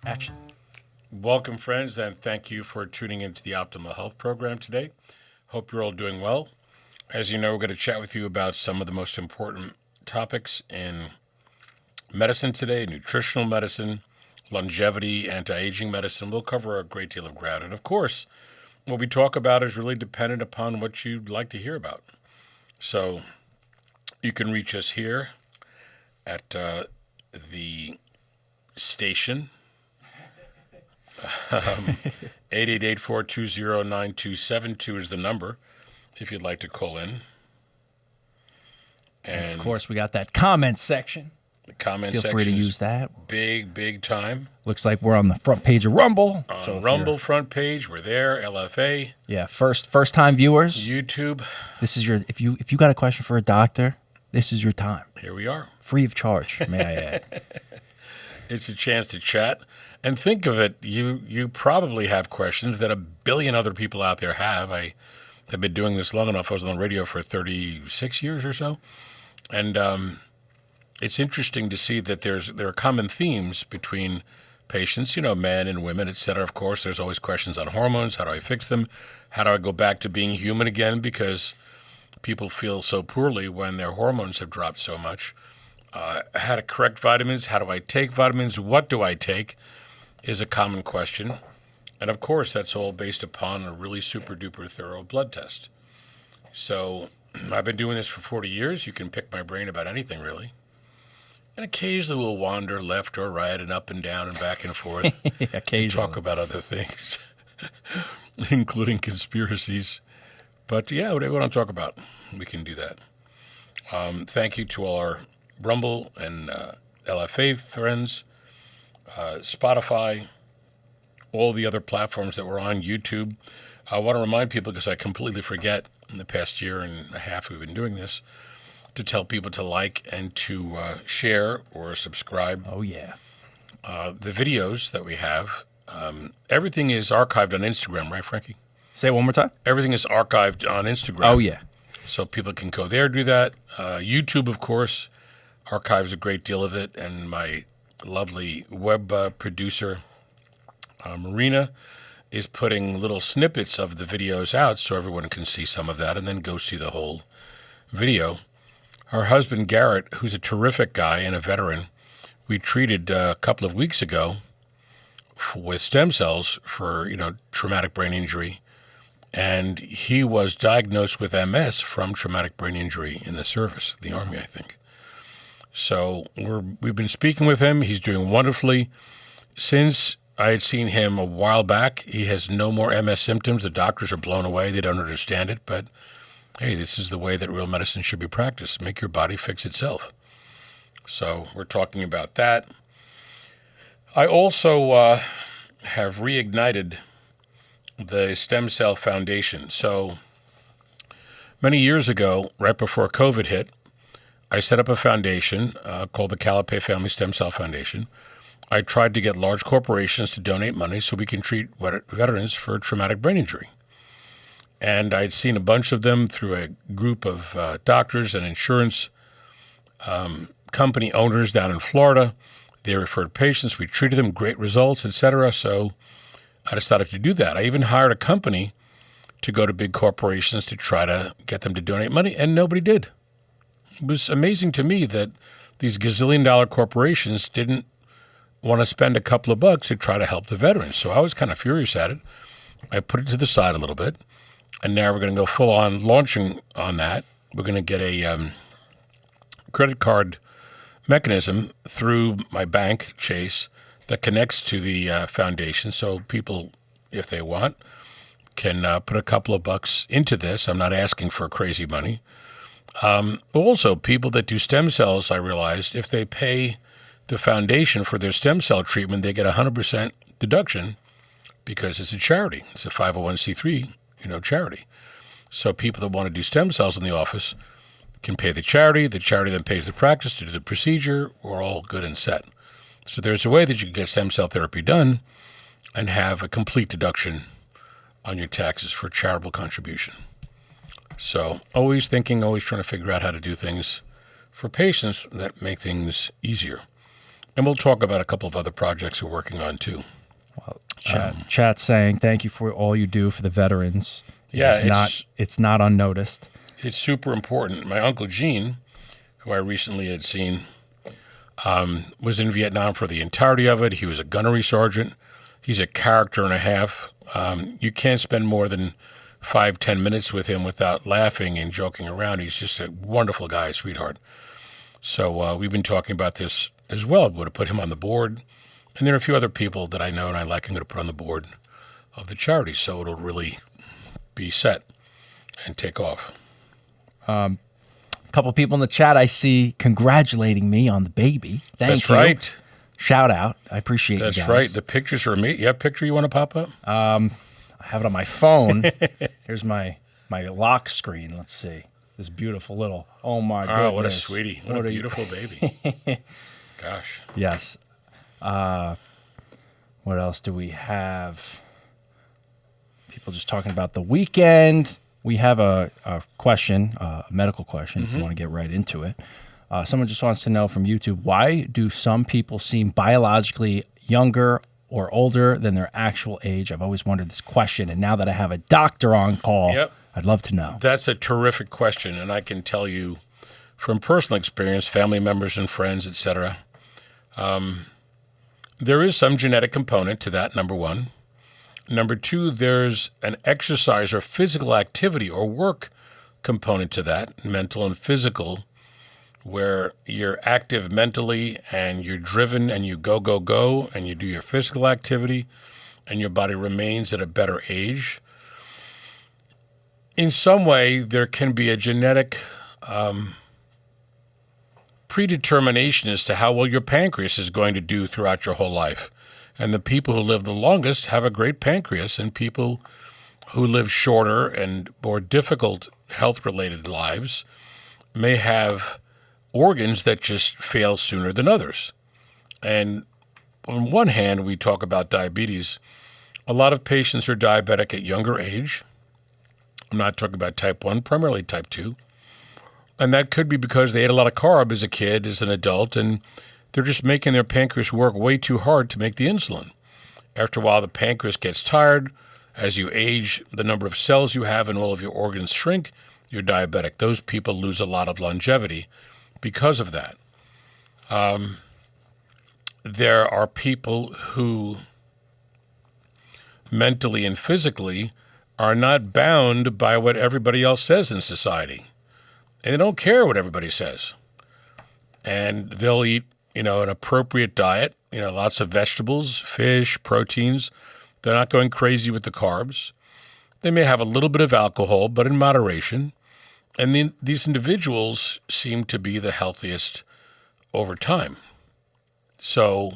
Action. Welcome, friends, and thank you for tuning into the Optimal Health Program today. Hope you're all doing well. As you know, we're going to chat with you about some of the most important topics in medicine today, nutritional medicine, longevity, anti-aging medicine. We'll cover a great deal of ground. And of course, what we talk about is really dependent upon what you'd like to hear about. So you can reach us here at the station. 888-420-9272 is the number if you'd like to call in. And of course, we got that comment section. The comment Feel section. free to use that. Big time. Looks like we're on the front page of Rumble. On Rumble front page, we're there. LFA. Yeah, first time viewers. YouTube. This is your if you got a question for a doctor, this is your time. Here we are. Free of charge, may I add. It's a chance to chat. And think of it, you probably have questions that a billion other people out there have. I have been doing this long enough. I was on the radio for 36 years or so. And it's interesting to see that there are common themes between patients, men and women, et cetera. Of course, there's always questions on hormones. How do I fix them? How do I go back to being human again? Because people feel so poorly when their hormones have dropped so much. How to correct vitamins? How do I take vitamins? What do I take? Is a common question. And of course, that's all based upon a really super duper thorough blood test. So I've been doing this for 40 years. You can pick my brain about anything, really. And occasionally we'll wander left or right and up and down and back and forth. Occasionally. Talk about other things, including conspiracies. But yeah, whatever we want to talk about, we can do that. Thank you to all our Rumble and LFA friends. Spotify, all the other platforms that we're on, YouTube. I want to remind people, because I completely forget in the past year and a half we've been doing this, to tell people to like and to share or subscribe. Oh, yeah. The videos that we have, everything is archived on Instagram, right, Frankie? Say it one more time. Everything is archived on Instagram. Oh, yeah. So people can go there, do that. YouTube, of course, archives a great deal of it, and my lovely web producer, Marina, is putting little snippets of the videos out so everyone can see some of that and then go see the whole video. Her husband, Garrett, who's a terrific guy and a veteran, we treated a couple of weeks ago with stem cells for, traumatic brain injury. And he was diagnosed with MS from traumatic brain injury in the service, the Army, I think. So we've been speaking with him. He's doing wonderfully. Since I had seen him a while back, he has no more MS symptoms. The doctors are blown away. They don't understand it. But, hey, this is the way that real medicine should be practiced. Make your body fix itself. So we're talking about that. I also have reignited the Stem Cell Foundation. So many years ago, right before COVID hit, I set up a foundation called the Calapai Family Stem Cell Foundation. I tried to get large corporations to donate money so we can treat veterans for traumatic brain injury. And I'd seen a bunch of them through a group of doctors and insurance company owners down in Florida. They referred patients. We treated them, great results, et cetera. So I decided to do that. I even hired a company to go to big corporations to try to get them to donate money, and nobody did. It was amazing to me that these gazillion-dollar corporations didn't want to spend a couple of bucks to try to help the veterans. So I was kind of furious at it. I put it to the side a little bit, and now we're going to go full-on launching on that. We're going to get a credit card mechanism through my bank, Chase, that connects to the foundation. So people, if they want, can put a couple of bucks into this. I'm not asking for crazy money. Also, people that do stem cells, I realized, if they pay the foundation for their stem cell treatment, they get 100% deduction because it's a charity. It's a 501c3, charity. So people that want to do stem cells in the office can pay the charity. The charity then pays the practice to do the procedure. We're all good and set. So there's a way that you can get stem cell therapy done and have a complete deduction on your taxes for charitable contribution. So always thinking, always trying to figure out how to do things for patients that make things easier. And we'll talk about a couple of other projects we're working on too. Chat saying thank you for all you do for the veterans. Yeah, it's not unnoticed. It's super important. My Uncle Gene, who I recently had seen, was in Vietnam for the entirety of it. He was a gunnery sergeant. He's a character and a half. You can't spend more than 5-10 minutes with him without laughing and joking around. He's just a wonderful guy, sweetheart. So we've been talking about this as well. We're going to put him on the board. And there are a few other people that I know and I like I'm going to put on the board of the charity. So it'll really be set and take off. A couple people in the chat I see congratulating me on the baby. Thank you. That's right. Shout out. I appreciate you guys. That's right. The pictures are me. You have a picture you want to pop up? I have it on my phone. Here's my lock screen. Let's see. This beautiful little, oh my goodness. Oh, what a sweetie. What a beautiful baby. Gosh. Yes. What else do we have? People just talking about the weekend. We have a question, a medical question, if you want to get right into it. Someone just wants to know from YouTube, why do some people seem biologically younger or older than their actual age? I've always wondered this question, and now that I have a doctor on call, I'd love to know. That's a terrific question, and I can tell you from personal experience, family members and friends, etc. There is some genetic component to that, number one. Number two, there's an exercise or physical activity or work component to that, mental and physical, where you're active mentally and you're driven and you go, and you do your physical activity and your body remains at a better age. In some way, there can be a genetic predetermination as to how well your pancreas is going to do throughout your whole life. And the people who live the longest have a great pancreas, and people who live shorter and more difficult health-related lives may have organs that just fail sooner than others. And on one hand, we talk about diabetes. A lot of patients are diabetic at younger age. I'm not talking about type 1, primarily type 2. And that could be because they ate a lot of carb as a kid, as an adult, and they're just making their pancreas work way too hard to make the insulin. After a while, the pancreas gets tired. As you age, the number of cells you have in all of your organs shrink. You're diabetic. Those people lose a lot of longevity because of that. There are people who mentally and physically are not bound by what everybody else says in society. And they don't care what everybody says. And they'll eat, an appropriate diet, lots of vegetables, fish, proteins. They're not going crazy with the carbs. They may have a little bit of alcohol, but in moderation. And these individuals seem to be the healthiest over time. So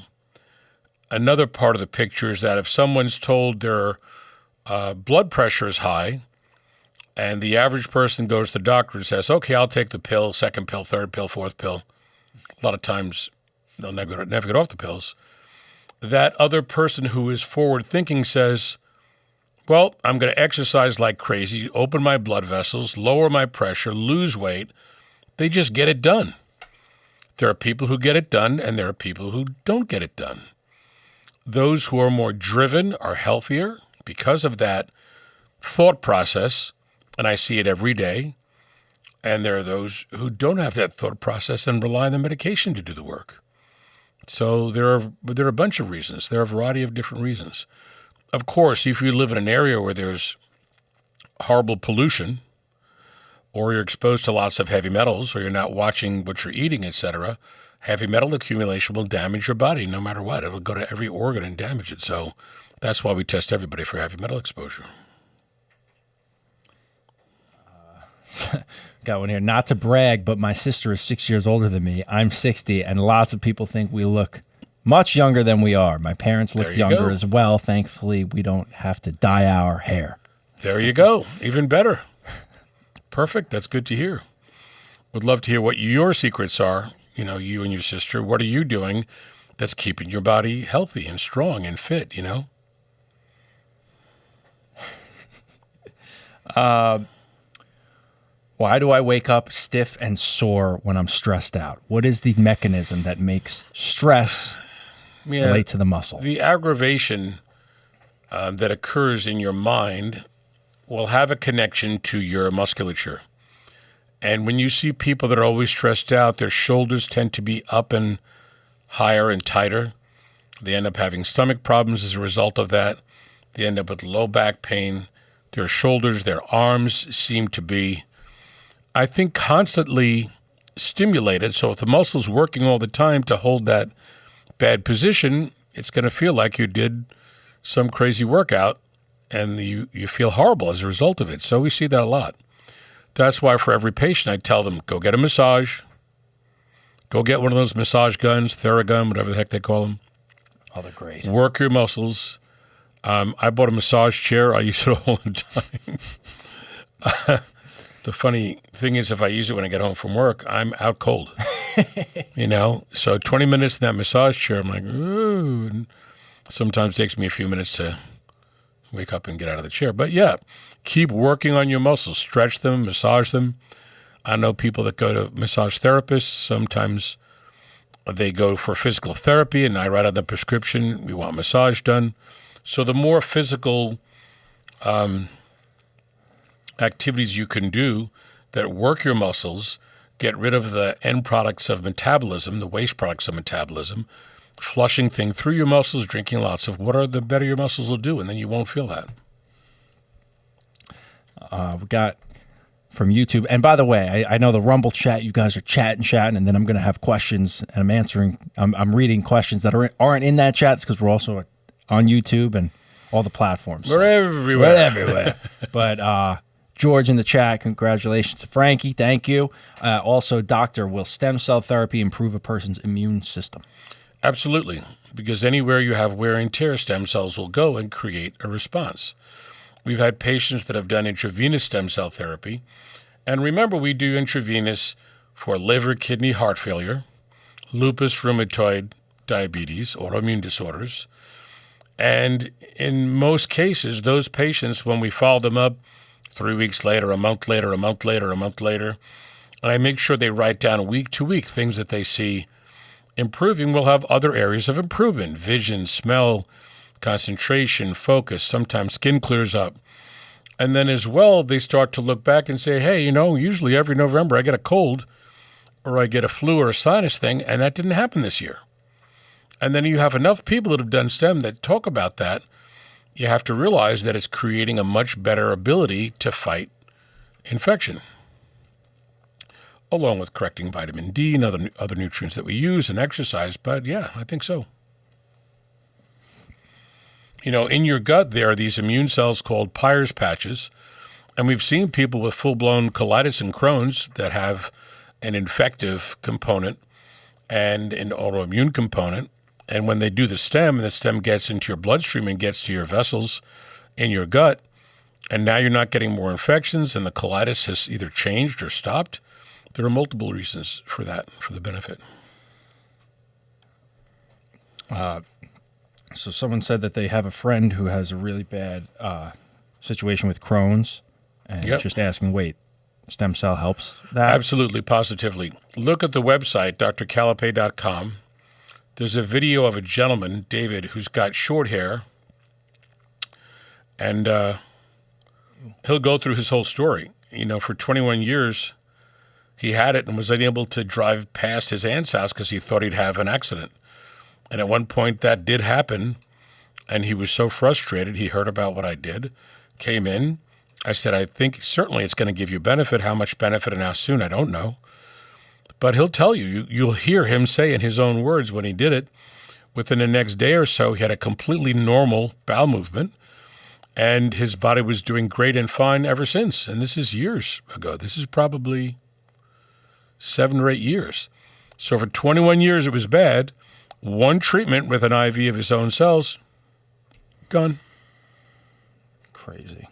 another part of the picture is that if someone's told their blood pressure is high, and the average person goes to the doctor and says, okay, I'll take the pill, second pill, third pill, fourth pill. A lot of times they'll never get off the pills. That other person who is forward thinking says, well, I'm going to exercise like crazy, open my blood vessels, lower my pressure, lose weight. They just get it done. There are people who get it done, and there are people who don't get it done. Those who are more driven are healthier because of that thought process, and I see it every day. And there are those who don't have that thought process and rely on the medication to do the work. So there are a bunch of reasons. There are a variety of different reasons. Of course, if you live in an area where there's horrible pollution, or you're exposed to lots of heavy metals, or you're not watching what you're eating, etc., heavy metal accumulation will damage your body no matter what. It will go to every organ and damage it. So that's why we test everybody for heavy metal exposure. Got one here. Not to brag, but my sister is 6 years older than me. I'm 60, and lots of people think we look much younger than we are. My parents look younger as well. Thankfully, we don't have to dye our hair. There you go. Even better. Perfect. That's good to hear. Would love to hear what your secrets are, you and your sister. What are you doing that's keeping your body healthy and strong and fit, Why do I wake up stiff and sore when I'm stressed out? What is the mechanism that makes stress relate to the muscle? The aggravation that occurs in your mind will have a connection to your musculature. And when you see people that are always stressed out, their shoulders tend to be up and higher and tighter. They end up having stomach problems as a result of that. They end up with low back pain. Their shoulders, their arms seem to be, I think, constantly stimulated. So if the muscle's working all the time to hold that bad position, it's going to feel like you did some crazy workout and you feel horrible as a result of it. So we see that a lot. That's why for every patient, I tell them, go get a massage. Go get one of those massage guns, Theragun, whatever the heck they call them. Oh, they're great. Work your muscles. I bought a massage chair. I use it all the time. The funny thing is, if I use it when I get home from work, I'm out cold. So 20 minutes in that massage chair, I'm like, ooh. And sometimes it takes me a few minutes to wake up and get out of the chair. But yeah, keep working on your muscles. Stretch them, massage them. I know people that go to massage therapists. Sometimes they go for physical therapy, and I write out the prescription. We want massage done. So the more physical activities you can do that work your muscles, get rid of the end products of metabolism, the waste products of metabolism, flushing things through your muscles, drinking lots of water, the better your muscles will do, and then you won't feel that. We got from YouTube. And by the way, I know the Rumble chat, you guys are chatting, and then I'm going to have questions, and I'm answering. I'm reading questions that aren't in that chat because we're also on YouTube and all the platforms. We're everywhere. We're everywhere. But George in the chat, congratulations to Frankie. Thank you. Also, Doctor, will stem cell therapy improve a person's immune system? Absolutely, because anywhere you have wear and tear, stem cells will go and create a response. We've had patients that have done intravenous stem cell therapy. And remember, we do intravenous for liver, kidney, heart failure, lupus, rheumatoid, diabetes, autoimmune disorders. And in most cases, those patients, when we follow them up 3 weeks later, a month later, and I make sure they write down week to week things that they see improving, we'll have other areas of improvement: vision, smell, concentration, focus. Sometimes skin clears up. And then as well, they start to look back and say, hey, usually every November I get a cold or I get a flu or a sinus thing, and that didn't happen this year. And then you have enough people that have done STEM that talk about that. You have to realize that it's creating a much better ability to fight infection, along with correcting vitamin D and other nutrients that we use and exercise. But yeah, I think so. In your gut, there are these immune cells called Peyer's patches. And we've seen people with full-blown colitis and Crohn's that have an infective component and an autoimmune component. And when they do the stem, and the stem gets into your bloodstream and gets to your vessels in your gut, and now you're not getting more infections and the colitis has either changed or stopped, there are multiple reasons for that, for the benefit. So someone said that they have a friend who has a really bad situation with Crohn's, and just asking, wait, stem cell helps that? Absolutely, positively. Look at the website, drcalapai.com. There's a video of a gentleman, David, who's got short hair, and he'll go through his whole story. For 21 years, he had it and was unable to drive past his aunt's house because he thought he'd have an accident. And at one point that did happen, and he was so frustrated. He heard about what I did, came in. I said, I think certainly it's going to give you benefit. How much benefit and how soon, I don't know. But he'll tell you, you'll hear him say in his own words when he did it, within the next day or so, he had a completely normal bowel movement, and his body was doing great and fine ever since. And this is years ago. This is probably 7 or 8 years. So for 21 years, it was bad. One treatment with an IV of his own cells, gone. Crazy.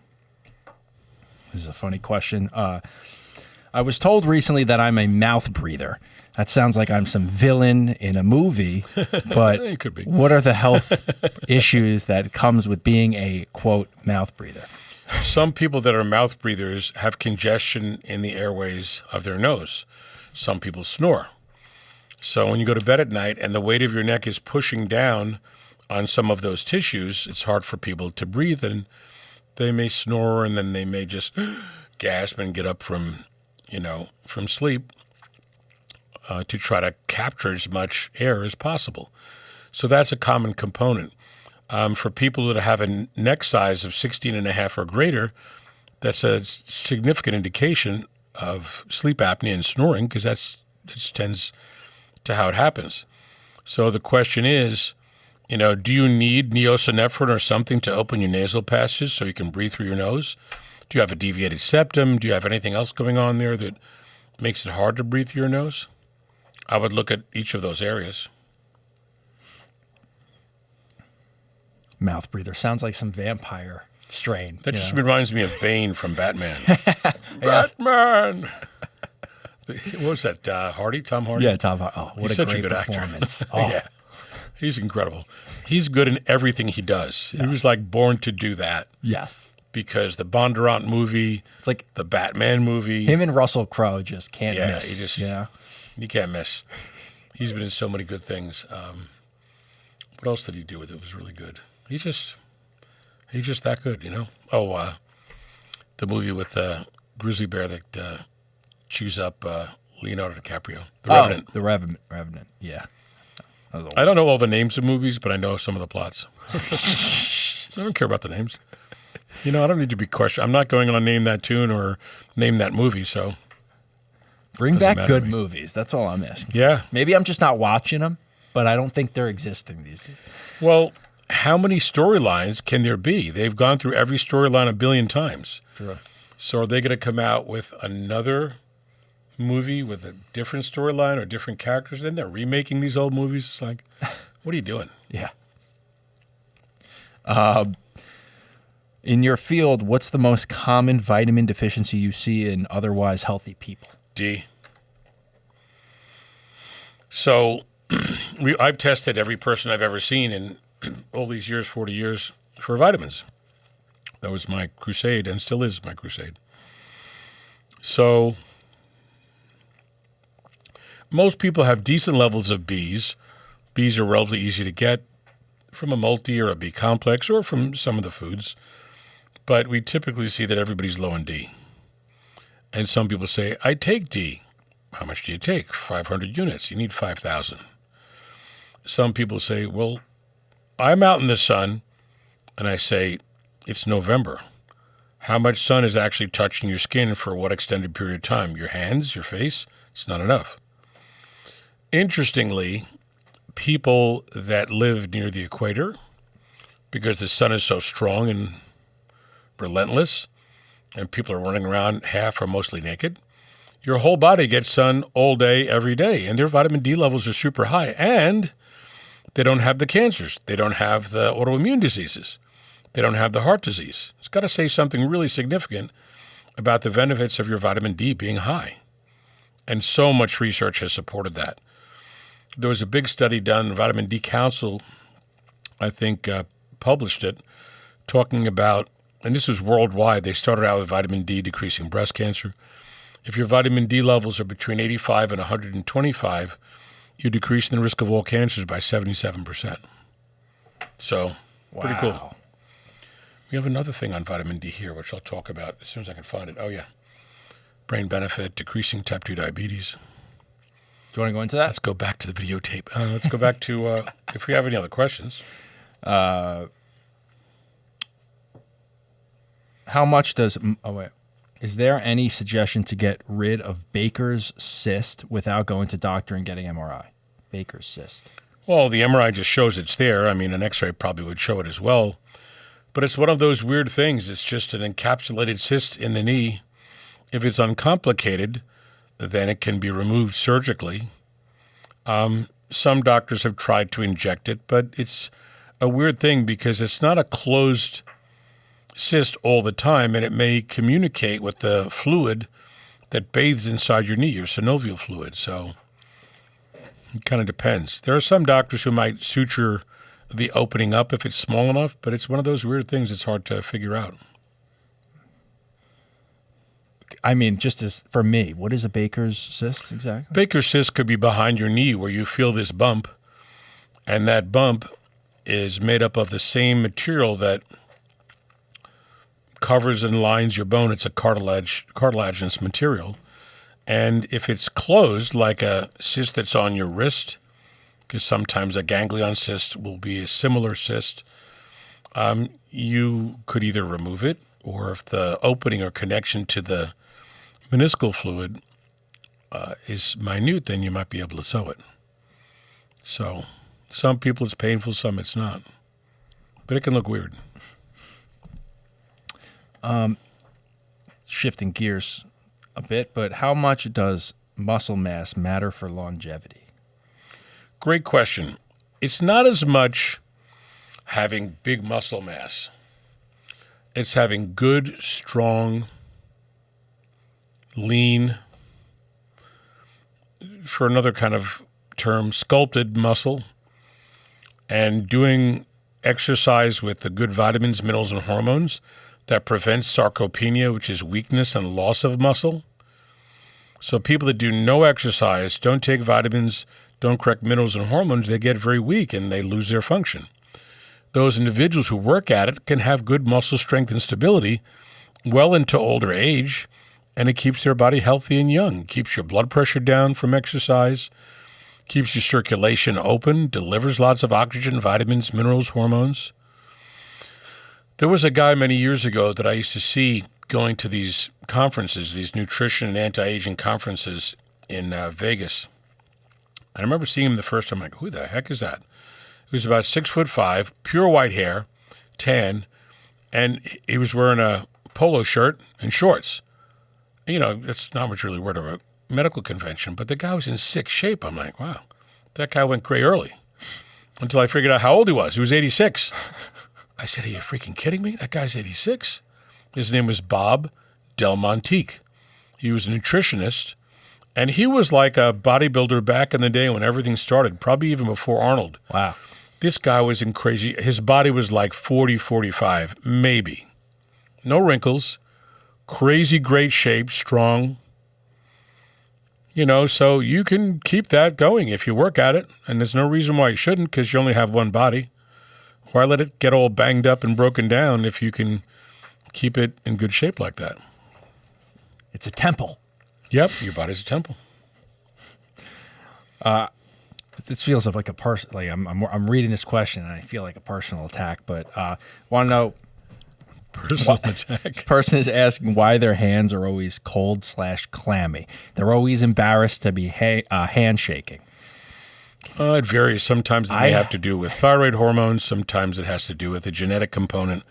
This is a funny question. I was told recently that I'm a mouth breather. That sounds like I'm some villain in a movie, but it could be. What are the health issues that comes with being a, quote, mouth breather? Some people that are mouth breathers have congestion in the airways of their nose. Some people snore. So when you go to bed at night and the weight of your neck is pushing down on some of those tissues, it's hard for people to breathe, and they may snore, and then they may just gasp and get up from sleep to try to capture as much air as possible. So that's a common component. For people that have a neck size of 16 and a half or greater, that's a significant indication of sleep apnea and snoring, because that tends to how it happens. So the question is, do you need neosynephrine or something to open your nasal passages so you can breathe through your nose? Do you have a deviated septum? Do you have anything else going on there that makes it hard to breathe through your nose? I would look at each of those areas. Mouth breather sounds like some vampire strain. That just reminds me of Bane from Batman. Batman! What was that, Hardy? Tom Hardy? Yeah, Tom Hardy. Oh, what He's a such great a good performance. actor. Oh. Yeah, he's incredible. He's good in everything he does. Yes. He was like born to do that. Yes. Because the Bondurant movie, it's like the Batman movie. Him and Russell Crowe just can't miss. You can't miss. He's been in so many good things. What else did he do with it? It was really good. He's just that good, Oh, the movie with the grizzly bear that chews up Leonardo DiCaprio. The Revenant. The Revenant. Yeah. I don't know all the names of movies, but I know some of the plots. I don't care about the names. I don't need to be questioned. I'm not going on Name That Tune or Name That Movie, so. Bring back good movies. That's all I'm asking. Yeah. Maybe I'm just not watching them, but I don't think they're existing these days. Well, how many storylines can there be? They've gone through every storyline a billion times. True. So are they going to come out with another movie with a different storyline or different characters? Then they're remaking these old movies. It's like, what are you doing? Yeah. In your field, what's the most common vitamin deficiency you see in otherwise healthy people? D. So I've tested every person I've ever seen in all these years, 40 years, for vitamins. That was my crusade and still is my crusade. So most people have decent levels of Bs. Bs are relatively easy to get from a multi or a B complex or from some of the foods. But we typically see that everybody's low in D. And some people say, I take D. How much do you take? 500 units. You need 5,000. Some people say, well, I'm out in the sun, and I say, it's November. How much sun is actually touching your skin for what extended period of time? Your hands, your face? It's not enough. Interestingly, people that live near the equator, because the sun is so strong and relentless, and people are running around half or mostly naked, your whole body gets sun all day, every day, and their vitamin D levels are super high, and they don't have the cancers. They don't have the autoimmune diseases. They don't have the heart disease. It's got to say something really significant about the benefits of your vitamin D being high. And so much research has supported that. There was a big study done, Vitamin D Council, I think, published it, talking about, and this was worldwide, they started out with vitamin D decreasing breast cancer. If your vitamin D levels are between 85 and 125, you decrease the risk of all cancers by 77%. So, pretty cool. We have another thing on vitamin D here, which I'll talk about as soon as I can find it. Oh, yeah. Brain benefit, decreasing type 2 diabetes. Do you want to go into that? Let's go back to the videotape. Let's go back to, if we have any other questions. How much does, is there any suggestion to get rid of Baker's cyst without going to doctor and getting MRI? Baker's cyst. Well, the MRI just shows it's there. I mean, an X-ray probably would show it as well. But it's one of those weird things. It's just an encapsulated cyst in the knee. If it's uncomplicated, then it can be removed surgically. Some doctors have tried to inject it, but it's a weird thing because it's not a closed cyst all the time, and it may communicate with the fluid that bathes inside your knee, your synovial fluid. So it kind of depends. There are some doctors who might suture the opening up if it's small enough, but it's one of those weird things it's hard to figure out. I mean, just as for me, what is a Baker's cyst exactly? Baker's cyst could be behind your knee where you feel this bump, and that bump is made up of the same material that covers and lines your bone. It's a cartilaginous material. And if it's closed, like a cyst that's on your wrist, because sometimes a ganglion cyst will be a similar cyst, you could either remove it, or if the opening or connection to the meniscal fluid is minute, then you might be able to sew it. So some people it's painful, some it's not. But it can look weird. Shifting gears a bit, but how much does muscle mass matter for longevity? Great question. It's not as much having big muscle mass. It's having good, strong, lean, for another kind of term, sculpted muscle, and doing exercise with the good vitamins, minerals, and hormones that prevents sarcopenia, which is weakness and loss of muscle. So people that do no exercise, don't take vitamins, don't correct minerals and hormones, they get very weak and they lose their function. Those individuals who work at it can have good muscle strength and stability well into older age, and it keeps their body healthy and young. Keeps your blood pressure down from exercise, keeps your circulation open, delivers lots of oxygen, vitamins, minerals, hormones. There was a guy many years ago that I used to see going to these conferences, these nutrition and anti-aging conferences in Vegas. I remember seeing him the first time. I'm like, who the heck is that? He was about 6'5", pure white hair, tan, and he was wearing a polo shirt and shorts. You know, that's not much really word of a medical convention, but the guy was in sick shape. I'm like, wow, that guy went gray early. Until I figured out how old he was. He was 86. I said, are you freaking kidding me? That guy's 86. His name was Bob Del Montique. He was a nutritionist, and he was like a bodybuilder back in the day when everything started, probably even before Arnold. Wow. This guy was in crazy. His body was like 40, 45, maybe. No wrinkles, crazy great shape, strong. You know, so you can keep that going if you work at it, and there's no reason why you shouldn't, because you only have one body. Why let it get all banged up and broken down if you can keep it in good shape like that? It's a temple. Yep, your body's a temple. This feels like a person. Like I'm reading this question and I feel like a personal attack. But want to know. Personal attack. This person is asking why their hands are always cold/clammy. They're always embarrassed to be handshaking. It varies. Sometimes it may have to do with thyroid hormones. Sometimes it has to do with a genetic component.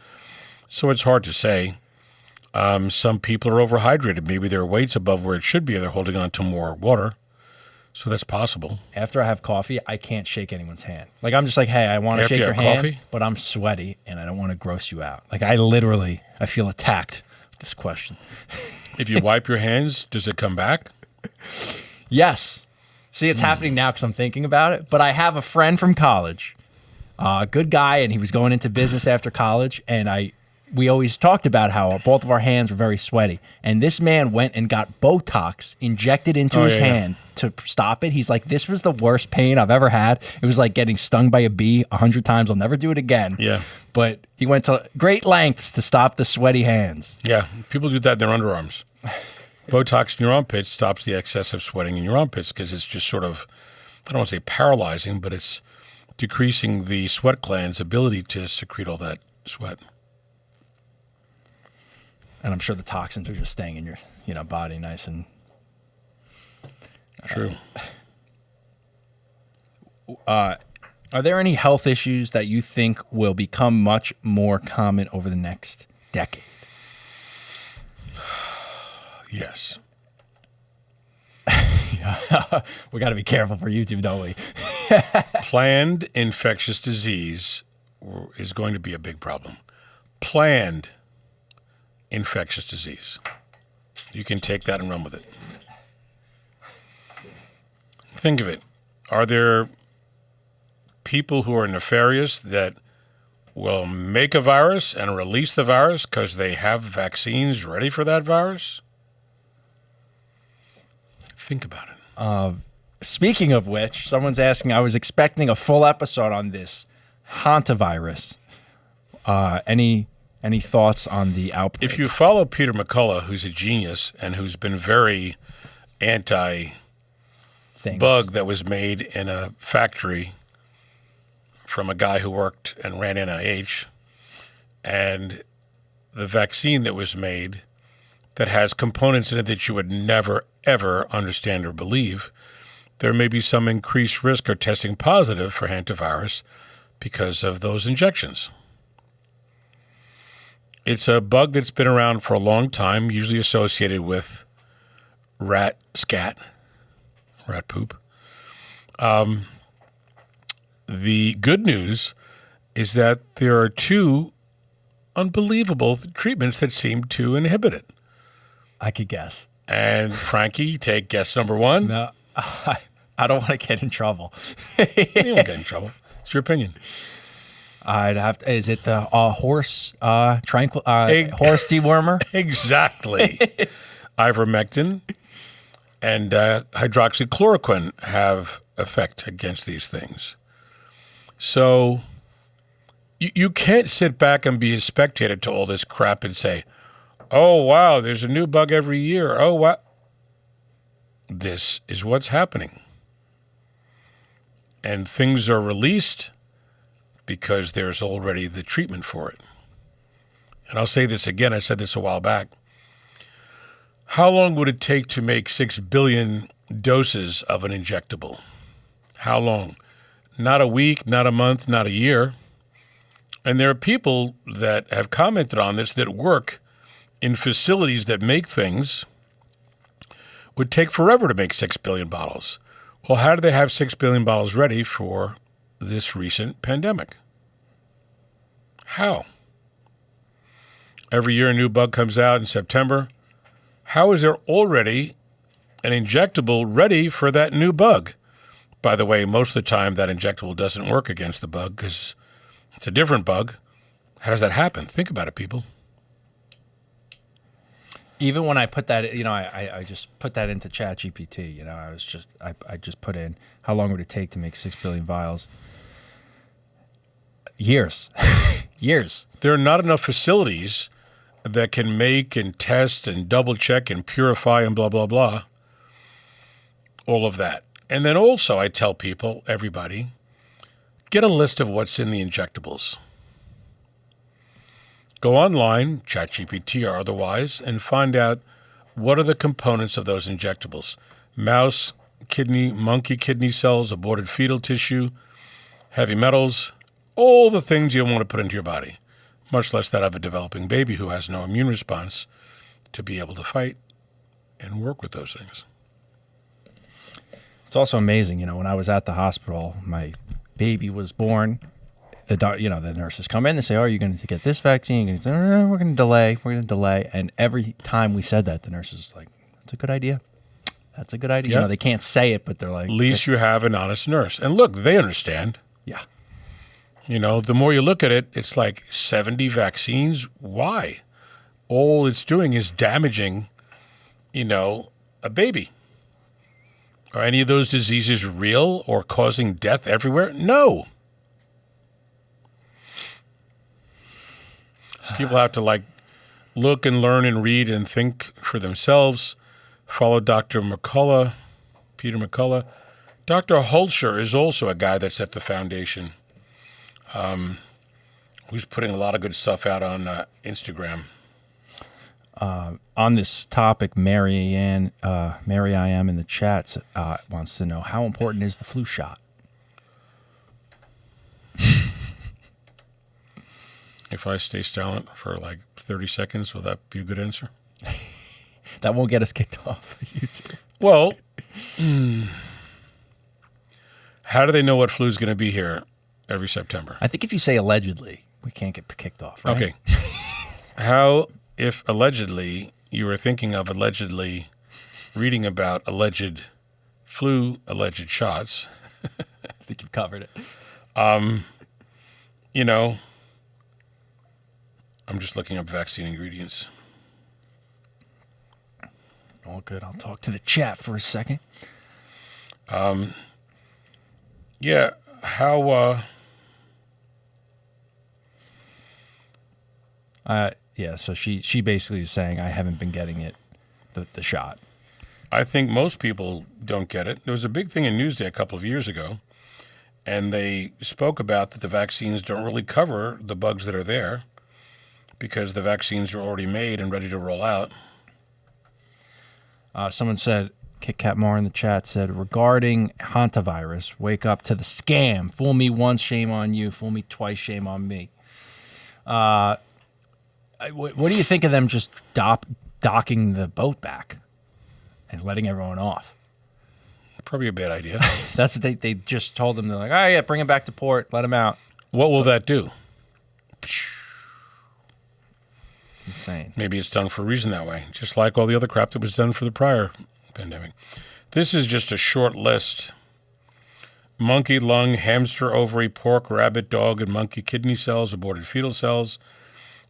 So it's hard to say. Some people are overhydrated. Maybe their weight's above where it should be, or they're holding on to more water. So that's possible. After I have coffee, I can't shake anyone's hand. Like, I'm just like, hey, I want to shake your hand, coffee? But I'm sweaty, and I don't want to gross you out. Like, I feel attacked with this question. If you wipe your hands, does it come back? Yes. See, it's happening now because I'm thinking about it. But I have a friend from college, a good guy, and he was going into business after college, and we always talked about how both of our hands were very sweaty. And this man went and got Botox injected into his hand to stop it. He's like, this was the worst pain I've ever had. It was like getting stung by a bee 100 times. I'll never do it again. Yeah. But he went to great lengths to stop the sweaty hands. Yeah. People do that in their underarms. Botox in your armpits stops the excessive sweating in your armpits because it's just sort of, I don't want to say paralyzing, but it's decreasing the sweat gland's ability to secrete all that sweat. And I'm sure the toxins are just staying in your body nice and... True. Are there any health issues that you think will become much more common over the next decade? Yes. We got to be careful for YouTube, don't we? Planned infectious disease is going to be a big problem. Planned infectious disease. You can take that and run with it. Think of it. Are there people who are nefarious that will make a virus and release the virus because they have vaccines ready for that virus? Think about it. Speaking of which, someone's asking, I was expecting a full episode on this hantavirus. Any thoughts on the outbreak? If you follow Peter McCullough, who's a genius and who's been very anti-bug that was made in a factory from a guy who worked and ran NIH, and the vaccine that was made that has components in it that you would never, ever understand or believe, there may be some increased risk of testing positive for hantavirus because of those injections. It's a bug that's been around for a long time, usually associated with rat scat, rat poop. The good news is that there are two unbelievable treatments that seem to inhibit it. I could guess. And Frankie, take guess number one. No, I don't want to get in trouble. You won't get in trouble. It's your opinion. I'd have to. Is it the horse horse dewormer? Exactly. Ivermectin and hydroxychloroquine have effect against these things. So you can't sit back and be a spectator to all this crap and say, oh, wow, there's a new bug every year. Oh, wow. This is what's happening. And things are released because there's already the treatment for it. And I'll say this again. I said this a while back. How long would it take to make 6 billion doses of an injectable? How long? Not a week, not a month, not a year. And there are people that have commented on this that work in facilities that make things. Would take forever to make 6 billion bottles. Well, how do they have 6 billion bottles ready for this recent pandemic? How? Every year a new bug comes out in September. How is there already an injectable ready for that new bug? By the way, most of the time that injectable doesn't work against the bug because it's a different bug. How does that happen? Think about it, people. Even when I put that, I just put that into ChatGPT. I just put in how long would it take to make 6 billion vials? Years, years. There are not enough facilities that can make and test and double check and purify and blah, blah, blah. All of that. And then also I tell people, everybody, get a list of what's in the injectables. Go online, ChatGPT or otherwise, and find out what are the components of those injectables. Mouse, kidney, monkey kidney cells, aborted fetal tissue, heavy metals, all the things you don't want to put into your body, much less that of a developing baby who has no immune response to be able to fight and work with those things. It's also amazing, when I was at the hospital, my baby was born. The nurses come in, they say, oh, you're going to get this vaccine. And say, oh, we're going to delay. And every time we said that, the nurses like, that's a good idea. That's a good idea. Yep. They can't say it, but they're like. At least you have an honest nurse. And look, they understand. Yeah. The more you look at it, it's like 70 vaccines. Why? All it's doing is damaging, a baby. Are any of those diseases real or causing death everywhere? No. People have to look and learn and read and think for themselves. Follow Dr. McCullough, Peter McCullough. Dr. Holscher is also a guy that's at the foundation, who's putting a lot of good stuff out on Instagram. On this topic, Mary I am in the chats wants to know, how important is the flu shot? If I stay silent for 30 seconds, will that be a good answer? That won't get us kicked off of YouTube. Well, how do they know what flu is going to be here every September? I think if you say allegedly, we can't get kicked off, right? Okay. How, if allegedly, you were thinking of allegedly reading about alleged flu, alleged shots. I think you've covered it. I'm just looking up vaccine ingredients. All good. I'll talk to the chat for a second. Yeah. How? Yeah. So she basically is saying I haven't been getting it, the shot. I think most people don't get it. There was a big thing in Newsday a couple of years ago, and they spoke about that the vaccines don't really cover the bugs that are there because the vaccines are already made and ready to roll out. Someone said, Kit Kat Mar in the chat said, regarding hantavirus, wake up to the scam. Fool me once, shame on you. Fool me twice, shame on me. What do you think of them just docking the boat back and letting everyone off? Probably a bad idea. That's what they just told them. They're like, oh, yeah, bring him back to port. Let him out. What will that do? It's insane. Maybe it's done for a reason that way, just like all the other crap that was done for the prior pandemic. This is just a short list. Monkey lung, hamster ovary, pork, rabbit, dog, and monkey kidney cells, aborted fetal cells,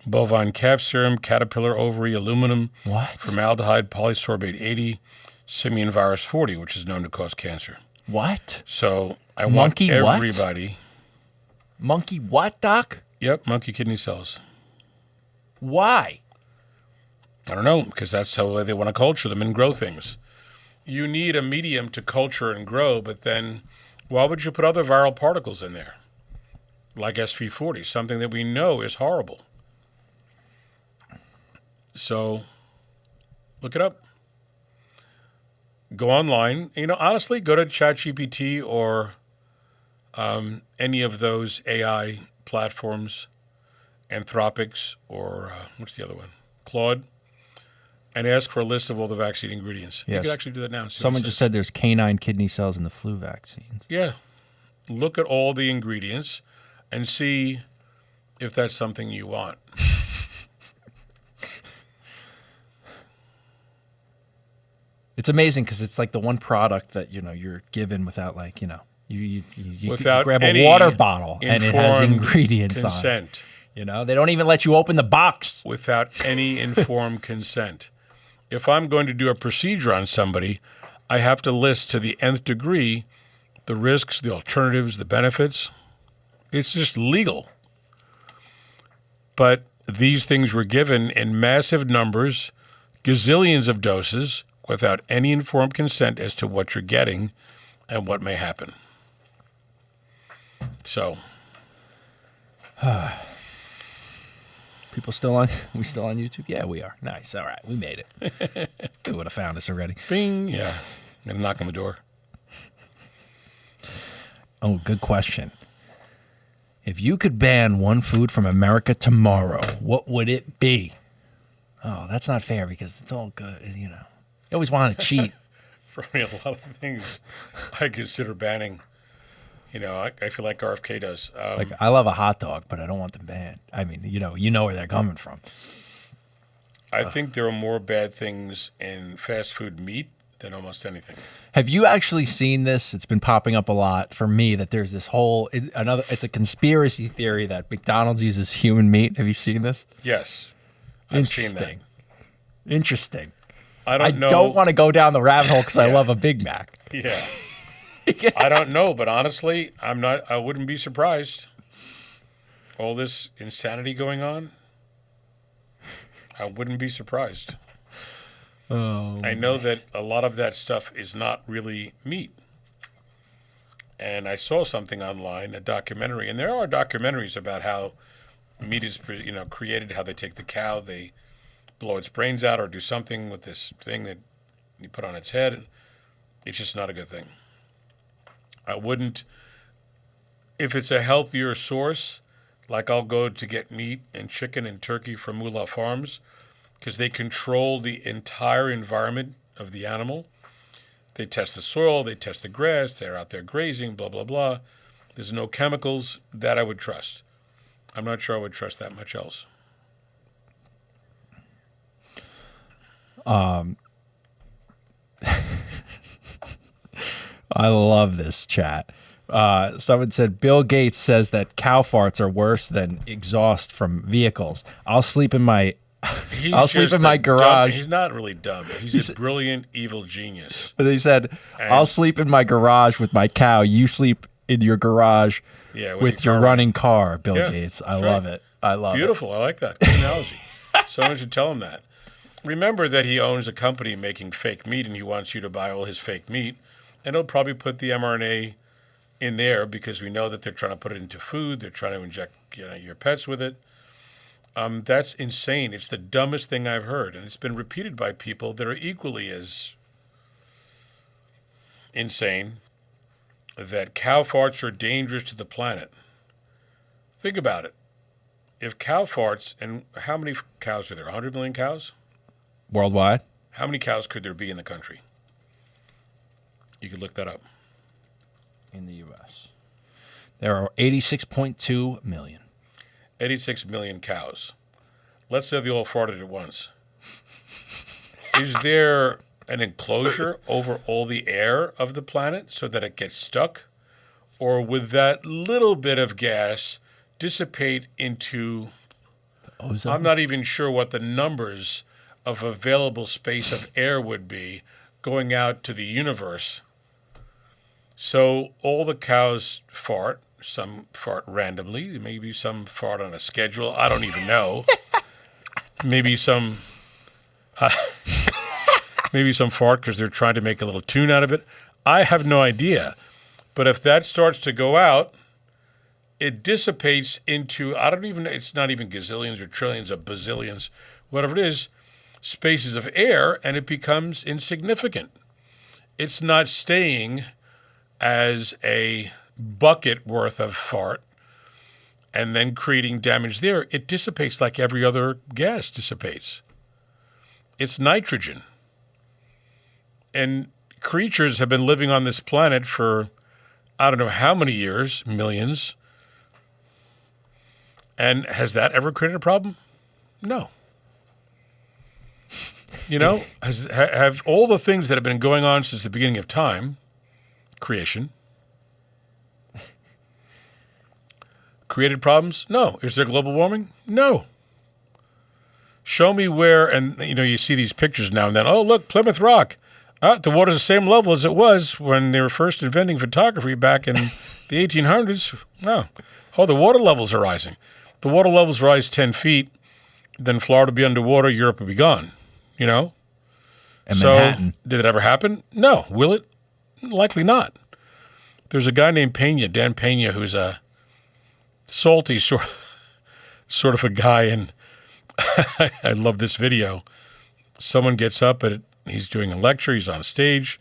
bovine calf serum, caterpillar ovary, aluminum, What? formaldehyde, polysorbate 80, simian virus 40, which is known to cause cancer. What? So I Monkey want what? everybody. Monkey what, Doc? Yep, monkey kidney cells. Why? I don't know, because that's how they want to culture them and grow things. You need a medium to culture and grow, but then why would you put other viral particles in there? Like SV40, something that we know is horrible. So look it up. Go online. Honestly, go to ChatGPT or any of those AI platforms, Anthropics or what's the other one? Claude, and ask for a list of all the vaccine ingredients. Yes. You can actually do that now. Someone just said there's canine kidney cells in the flu vaccines. Yeah. Look at all the ingredients and see if that's something you want. It's amazing because it's like the one product that you're given without you Without grab any a water bottle and it has informed ingredients consent. on it. They don't even let you open the box. Without any informed consent. If I'm going to do a procedure on somebody, I have to list to the nth degree the risks, the alternatives, the benefits. It's just legal. But these things were given in massive numbers, gazillions of doses, without any informed consent as to what you're getting and what may happen. So, People still on? We still on YouTube? Yeah, we are. Nice. All right, we made it. They would have found us already. bing, yeah, and knock on the door. Oh, good question. If you could ban one food from America tomorrow, what would it be? Oh, that's not fair because it's all good. You always want to cheat. For me, a lot of things I consider banning. I feel like RFK does. Like I love a hot dog, but I don't want them banned. I mean, you know where they're coming from. I think there are more bad things in fast food meat than almost anything. Have you actually seen this? It's been popping up a lot for me that there's this whole it's a conspiracy theory that McDonald's uses human meat. Have you seen this? Yes. I've seen that. Interesting. I I don't want to go down the rabbit hole because I love a Big Mac. Yeah. I don't know, but honestly, I wouldn't be surprised. All this insanity going on, I wouldn't be surprised. Oh, I know that a lot of that stuff is not really meat. And I saw something online, a documentary, and there are documentaries about how meat is created, how they take the cow, they blow its brains out or do something with this thing that you put on its head. And it's just not a good thing. I wouldn't, if it's a healthier source, like I'll go to get meat and chicken and turkey from Moolah Farms, because they control the entire environment of the animal. They test the soil, they test the grass, they're out there grazing, blah, blah, blah. There's no chemicals. That I would trust. I'm not sure I would trust that much else. I love this chat. Someone said, Bill Gates says that cow farts are worse than exhaust from vehicles. I'll sleep in my I'll sleep just in my a dumb- garage. he's not really dumb. He's a brilliant, evil genius. But they said, I'll sleep in my garage with my cow. You sleep in your garage with your car running car, Bill Yeah, Gates. I that's love right. it. I love Beautiful. I like that. Good analogy. Someone should tell him that. Remember that he owns a company making fake meat, and he wants you to buy all his fake meat. And he'll probably put the mRNA in there because we know that they're trying to put it into food. They're trying to inject your pets with it. That's insane. It's the dumbest thing I've heard. And it's been repeated by people that are equally as insane, that cow farts are dangerous to the planet. Think about it. If cow farts, and how many cows are there? 100 million cows? it. Worldwide? How many cows could there be in the country? You could look that up. In the U.S. There are 86.2 million. 86 million cows. Let's say they all farted at once. Is there an enclosure over all the air of the planet so that it gets stuck? Or would that little bit of gas dissipate into, Ozone? I'm not even sure what the numbers of available space of air would be going out to the universe. So all the cows fart. Some fart randomly. Maybe some fart on a schedule. I don't even know. Maybe some fart because they're trying to make a little tune out of it. I have no idea. But if that starts to go out, it dissipates into, I don't even know, it's not even gazillions or trillions or bazillions, whatever it is, spaces of air, and it becomes insignificant. It's not staying as a bucket worth of fart and then creating damage there. It dissipates like every other gas dissipates. It's nitrogen. And creatures have been living on this planet for I don't know how many years, millions. And has that ever created a problem? No. You know, have all the things that have been going on since the beginning of time, creation, created problems? No. Is there global warming? No. Show me where, and you see these pictures now and then. Oh, look, Plymouth Rock. The water's the same level as it was when they were first inventing photography back in the 1800s. No. Oh, the water levels are rising. The water levels rise 10 feet, then Florida will be underwater, Europe will be gone. And Manhattan. Did it ever happen? No. Will it? Likely not. There's a guy named Pena, Dan Pena, who's a salty sort of a guy, and I love this video. Someone gets up he's doing a lecture, he's on stage,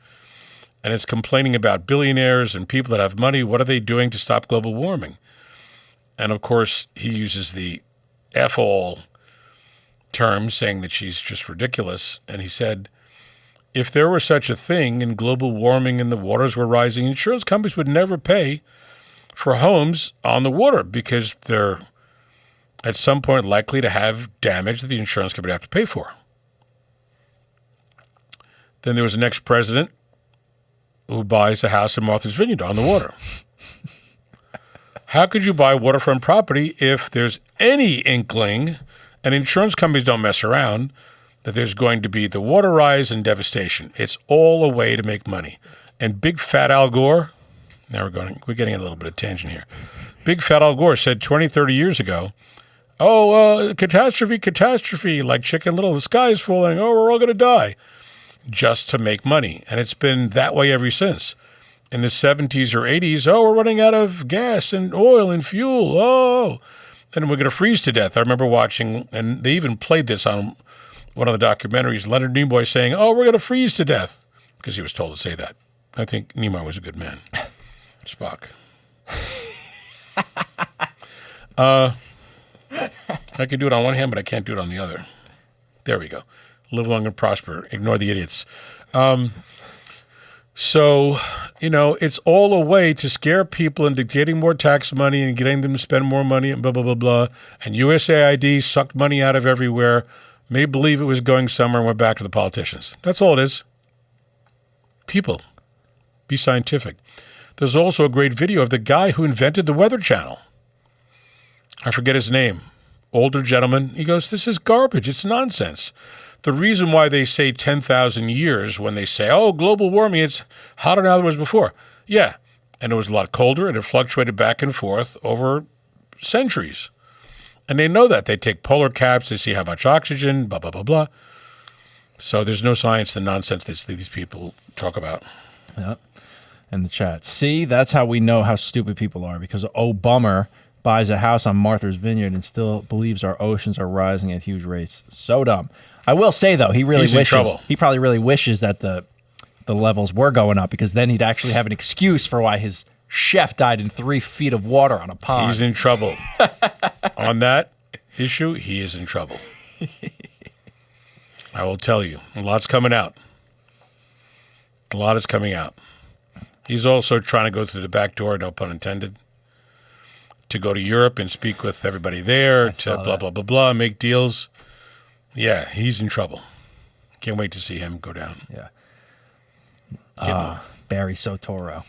and it's complaining about billionaires and people that have money. What are they doing to stop global warming? And of course, he uses the F-all term, saying that she's just ridiculous. And he said, if there were such a thing in global warming and the waters were rising, insurance companies would never pay for homes on the water because they're at some point likely to have damage that the insurance company would have to pay for. Then there was an ex-president who buys a house in Martha's Vineyard on the water. How could you buy waterfront property if there's any inkling, and insurance companies don't mess around, that there's going to be the water rise and devastation? It's all a way to make money. And big fat Al Gore, now we're getting a little bit of tangent here. Big fat Al Gore said 20, 30 years ago, catastrophe, like Chicken Little, the sky is falling, we're all going to die, just to make money. And it's been that way ever since. In the 70s or 80s, we're running out of gas and oil and fuel, and we're going to freeze to death. I remember watching, and they even played this on one of the documentaries, Leonard Nimoy saying, we're going to freeze to death, because he was told to say that. I think Nimoy was a good man. Spock. I can do it on one hand, but I can't do it on the other. There we go. Live long and prosper. Ignore the idiots. So, it's all a way to scare people into getting more tax money and getting them to spend more money and blah, blah, blah, blah. And USAID sucked money out of everywhere, made believe it was going somewhere, and went back to the politicians. That's all it is. People, be scientific. There's also a great video of the guy who invented the Weather Channel. I forget his name. older gentleman. He goes, this is garbage. It's nonsense. The reason why they say 10,000 years when they say, oh, global warming, it's hotter now than it was before. Yeah, and it was a lot colder, and it fluctuated back and forth over centuries. And they know that. They take polar caps, they see how much oxygen, blah, blah, blah, blah. So there's no science in the nonsense that these people talk about. Yep. In the chat. See, that's how we know how stupid people are, because Bummer buys a house on Martha's Vineyard and still believes our oceans are rising at huge rates. So dumb. I will say, though, he probably really wishes that the levels were going up, because then he'd actually have an excuse for why his chef died in 3 feet of water on a pond. He's in trouble. On that issue, he is in trouble. I will tell you, a lot's coming out. A lot is coming out. He's also trying to go through the back door, no pun intended, to go to Europe and speak with everybody there, to blah, blah, blah, blah, make deals. Yeah, he's in trouble. Can't wait to see him go down. Yeah. Gitmo. Barry Sotoro.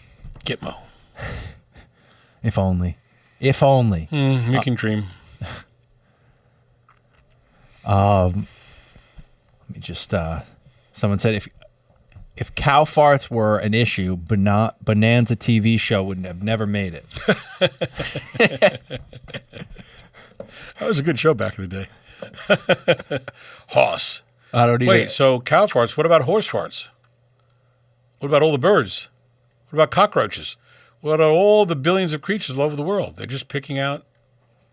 Gitmo. If only. If only. You can dream. Let me just, someone said if cow farts were an issue, Bonanza TV show would have never made it. That was a good show back in the day. Hoss. I don't even. Wait, so cow farts, what about horse farts? What about all the birds? What about cockroaches? What about all the billions of creatures all over the world? They're just picking out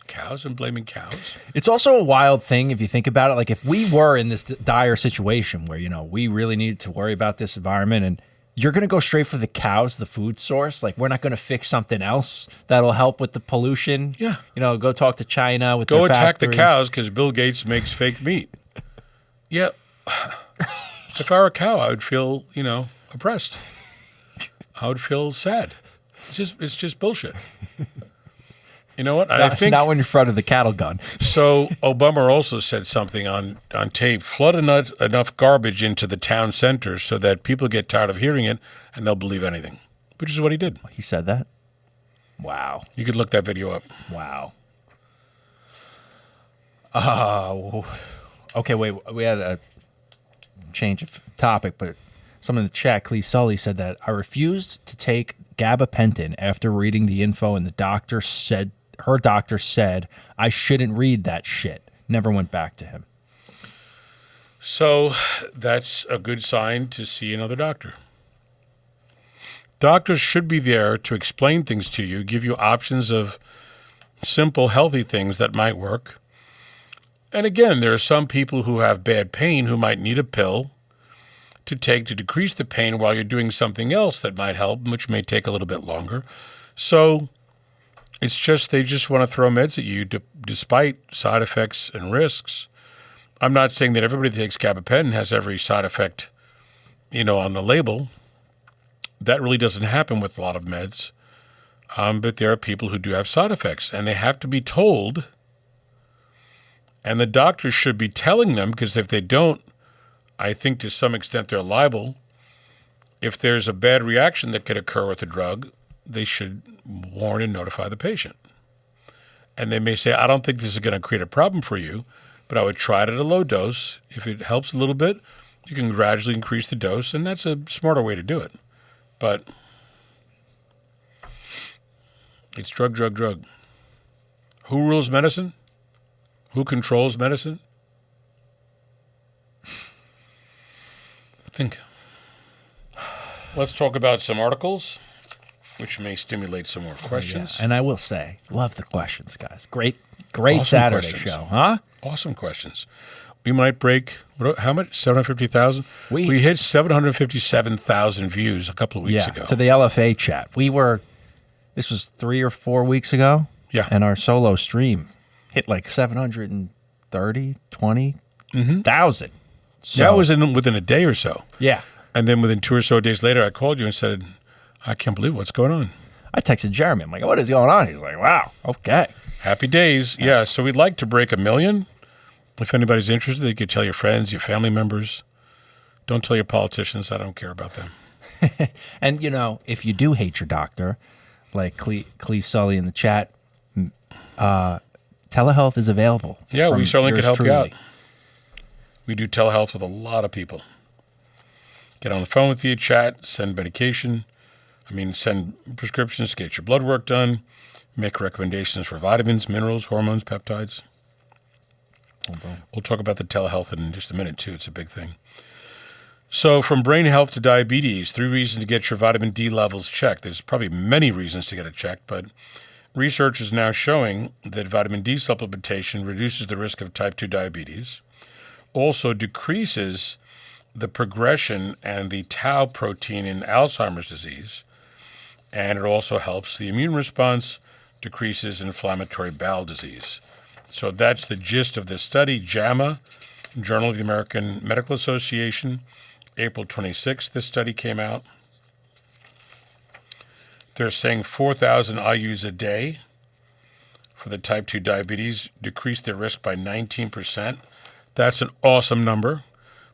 cows and blaming cows. It's also a wild thing if you think about it. Like, if we were in this dire situation where, we really needed to worry about this environment, and you're going to go straight for the cows, the food source. Like, we're not going to fix something else that'll help with the pollution. Yeah. Go talk to China with Go their attack factories. the cows because Bill Gates makes fake meat. Yeah. If I were a cow, I would feel, oppressed. I would feel sad. It's just bullshit. You know what? I think not when you're in front of the cattle gun. So Obama also said something on tape: flood enough garbage into the town centers so that people get tired of hearing it and they'll believe anything, which is what he did. He said that? Wow. You could look that video up. Wow. Okay, wait. We had a change of topic, but someone in the chat, Clee Sully, said that I refused to take gabapentin after reading the info, and her doctor said I shouldn't read that shit. Never went back to him. So that's a good sign to see another doctor. Doctors should be there to explain things to you, give you options of simple, healthy things that might work. And again, there are some people who have bad pain who might need a pill to take to decrease the pain while you're doing something else that might help, which may take a little bit longer. So it's just they just want to throw meds at you despite side effects and risks. I'm not saying that everybody that takes gabapentin has every side effect, on the label. That really doesn't happen with a lot of meds. But there are people who do have side effects, and they have to be told. And the doctors should be telling them, because if they don't, I think to some extent they're liable. If there's a bad reaction that could occur with the drug, they should warn and notify the patient. And they may say, I don't think this is going to create a problem for you, but I would try it at a low dose. If it helps a little bit, you can gradually increase the dose, and that's a smarter way to do it. But it's drug. Who rules medicine? Who controls medicine? Think. Let's talk about some articles, which may stimulate some more questions. Yeah. And I will say, love the questions, guys. Great Awesome Saturday questions. show, huh? Awesome questions. We might break, how much? 750,000? We hit 757,000 views a couple of weeks ago. To the LFA chat. This was 3 or 4 weeks ago. Yeah. And our solo stream hit like 720,000. So, that was within a day or so. Yeah. And then within 2 or so days later, I called you and said, I can't believe what's going on. I texted Jeremy. I'm like, what is going on? He's like, wow, okay. Happy days. Yeah, so we'd like to break 1 million. If anybody's interested, you could tell your friends, your family members. Don't tell your politicians. I don't care about them. And, if you do hate your doctor, like Clee Sully in the chat, telehealth is available. Yeah, we certainly could help you truly. out. We do telehealth with a lot of people. Get on the phone with you, chat, send medication. Send prescriptions, get your blood work done, make recommendations for vitamins, minerals, hormones, peptides. We'll talk about the telehealth in just a minute, too. It's a big thing. So from brain health to diabetes, 3 reasons to get your vitamin D levels checked. There's probably many reasons to get it checked, but research is now showing that vitamin D supplementation reduces the risk of type 2 diabetes, also decreases the progression and the tau protein in Alzheimer's disease, and it also helps the immune response, decreases inflammatory bowel disease. So that's the gist of this study. JAMA, Journal of the American Medical Association, April 26th, this study came out. They're saying 4,000 IUs a day for the type 2 diabetes decreased their risk by 19%. That's an awesome number.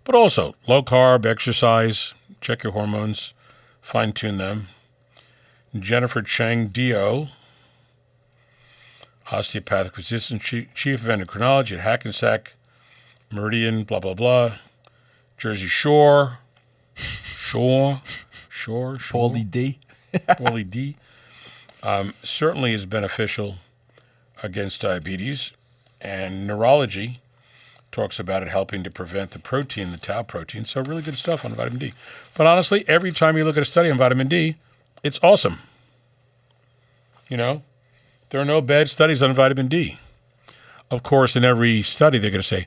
But also, low carb, exercise, check your hormones, fine-tune them. Jennifer Chang, DO, osteopathic resistance, chief of endocrinology at Hackensack, Meridian, blah, blah, blah. Jersey Shore. Paulie D. Paulie D. Certainly is beneficial against diabetes. And neurology talks about it helping to prevent the protein, the tau protein. So really good stuff on vitamin D. But honestly, every time you look at a study on vitamin D, it's awesome. There are no bad studies on vitamin D. Of course, in every study, they're going to say,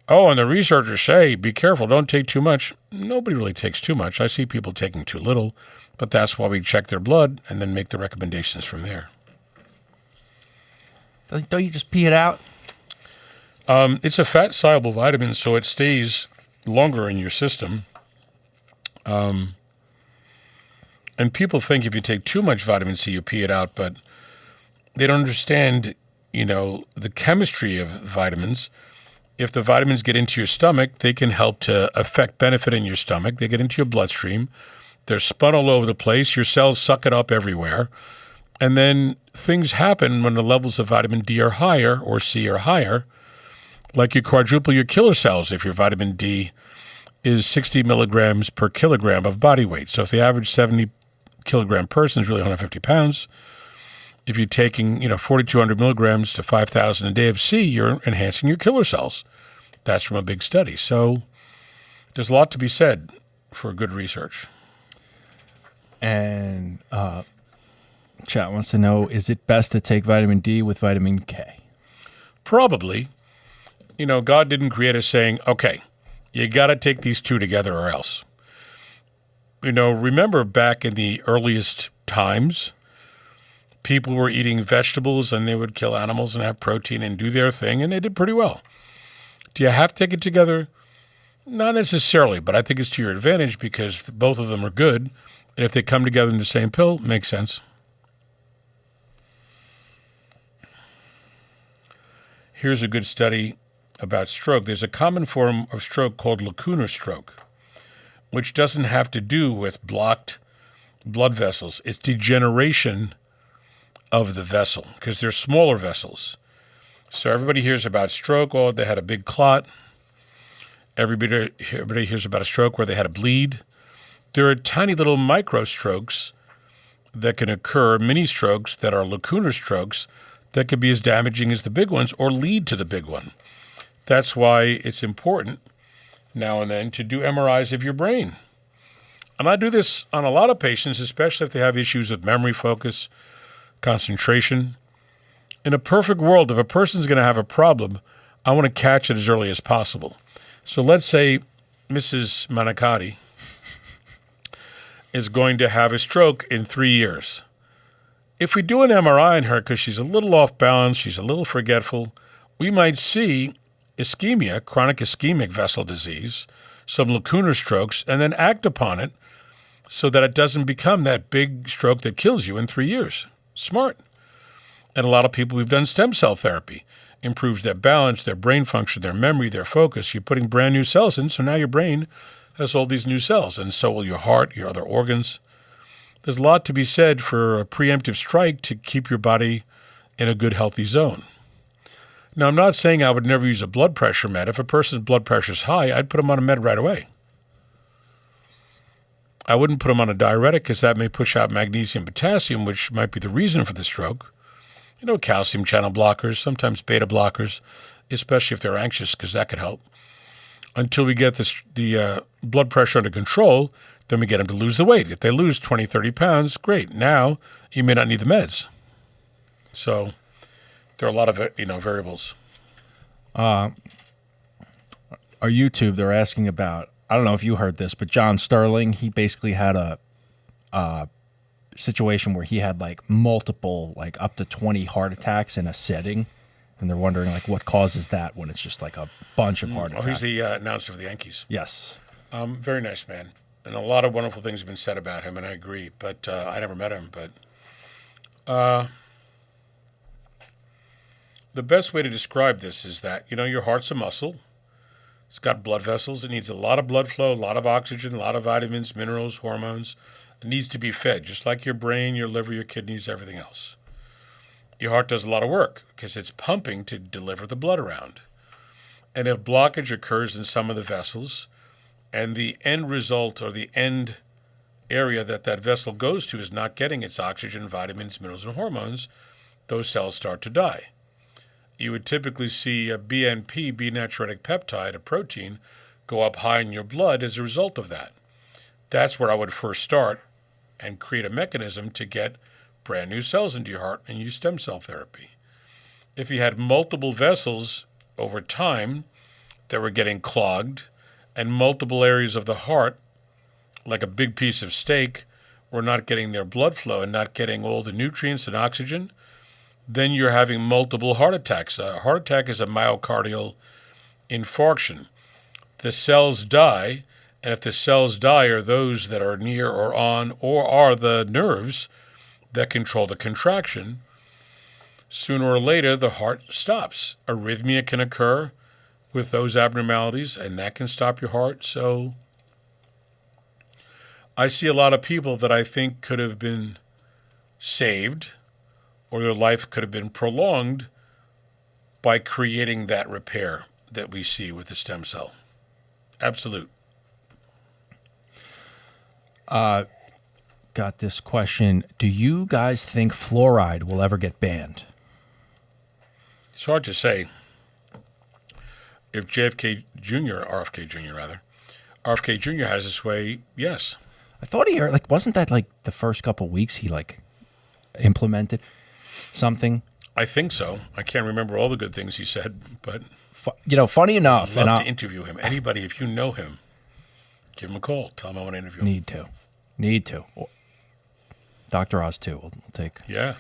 oh, and the researchers say, be careful, don't take too much. Nobody really takes too much. I see people taking too little, but that's why we check their blood and then make the recommendations from there. Don't you just pee it out? It's a fat-soluble vitamin, so it stays longer in your system. And people think if you take too much vitamin C, you pee it out, but they don't understand, the chemistry of vitamins. If the vitamins get into your stomach, they can help to affect benefit in your stomach. They get into your bloodstream. They're spun all over the place. Your cells suck it up everywhere. And then things happen when the levels of vitamin D are higher or C are higher, like you quadruple your killer cells if your vitamin D is 60 milligrams per kilogram of body weight. So if the average 70-kilogram person is really 150 pounds, if you're taking 4,200 milligrams to 5,000 a day of C, you're enhancing your killer cells. That's from a big study. So there's a lot to be said for good research. And chat wants to know, is it best to take vitamin D with vitamin K? Probably. God didn't create us saying, okay, you got to take these two together or else. Remember back in the earliest times, people were eating vegetables and they would kill animals and have protein and do their thing, and they did pretty well. Do you have to take it together? Not necessarily, but I think it's to your advantage because both of them are good. And if they come together in the same pill, it makes sense. Here's a good study about stroke. There's a common form of stroke called lacunar stroke, which doesn't have to do with blocked blood vessels. It's degeneration of the vessel because they're smaller vessels. So everybody hears about stroke. Oh, they had a big clot. Everybody hears about a stroke where they had a bleed. There are tiny little micro strokes that can occur, mini strokes that are lacunar strokes that could be as damaging as the big ones or lead to the big one. That's why it's important now and then to do MRIs of your brain. And I do this on a lot of patients, especially if they have issues with memory, focus, concentration. In a perfect world, if a person's going to have a problem, I want to catch it as early as possible. So let's say Mrs. Manicati is going to have a stroke in 3 years. If we do an MRI on her because she's a little off balance, she's a little forgetful, we might see ischemia, chronic ischemic vessel disease, some lacunar strokes, and then act upon it so that it doesn't become that big stroke that kills you in 3 years. Smart. And a lot of people, we've done stem cell therapy. Improves their balance, their brain function, their memory, their focus. You're putting brand new cells in, so now your brain has all these new cells, and so will your heart, your other organs. There's a lot to be said for a preemptive strike to keep your body in a good, healthy zone. Now, I'm not saying I would never use a blood pressure med. If a person's blood pressure is high, I'd put them on a med right away. I wouldn't put them on a diuretic because that may push out magnesium, potassium, which might be the reason for the stroke. Calcium channel blockers, sometimes beta blockers, especially if they're anxious, because that could help. Until we get the blood pressure under control, then we get them to lose the weight. If they lose 20, 30 pounds, great. Now you may not need the meds. So there are a lot of variables. Our YouTube, they're asking about, I don't know if you heard this, but John Sterling, he basically had a situation where he had like multiple, like up to 20 heart attacks in a setting. And they're wondering like what causes that when it's just like a bunch of heart attacks. Oh, he's the announcer for the Yankees. Yes. Very nice man. And a lot of wonderful things have been said about him, and I agree. But I never met him. But the best way to describe this is that, your heart's a muscle. It's got blood vessels. It needs a lot of blood flow, a lot of oxygen, a lot of vitamins, minerals, hormones. It needs to be fed, just like your brain, your liver, your kidneys, everything else. Your heart does a lot of work because it's pumping to deliver the blood around. And if blockage occurs in some of the vessels, and the end result or the end area that vessel goes to is not getting its oxygen, vitamins, minerals, and hormones, those cells start to die. You would typically see a BNP, B-natriuretic peptide, a protein, go up high in your blood as a result of that. That's where I would first start and create a mechanism to get brand new cells into your heart and use stem cell therapy. If you had multiple vessels over time that were getting clogged and multiple areas of the heart, like a big piece of steak, were not getting their blood flow and not getting all the nutrients and oxygen, then you're having multiple heart attacks. A heart attack is a myocardial infarction. The cells die, and if the cells die are those that are near or on or are the nerves that control the contraction, sooner or later the heart stops. Arrhythmia can occur with those abnormalities, and that can stop your heart. So I see a lot of people that I think could have been saved or their life could have been prolonged by creating that repair that we see with the stem cell. Absolute. Got this question. Do you guys think fluoride will ever get banned? It's hard to say. If RFK Jr. has his way, yes. I thought he wasn't that like the first couple weeks he like implemented something? I think so. I can't remember all the good things he said, but funny enough, I'd love to interview him. Anybody, if you know him, give him a call. Tell him I want to interview him. Need to. Dr. Oz too. We'll take. Yeah.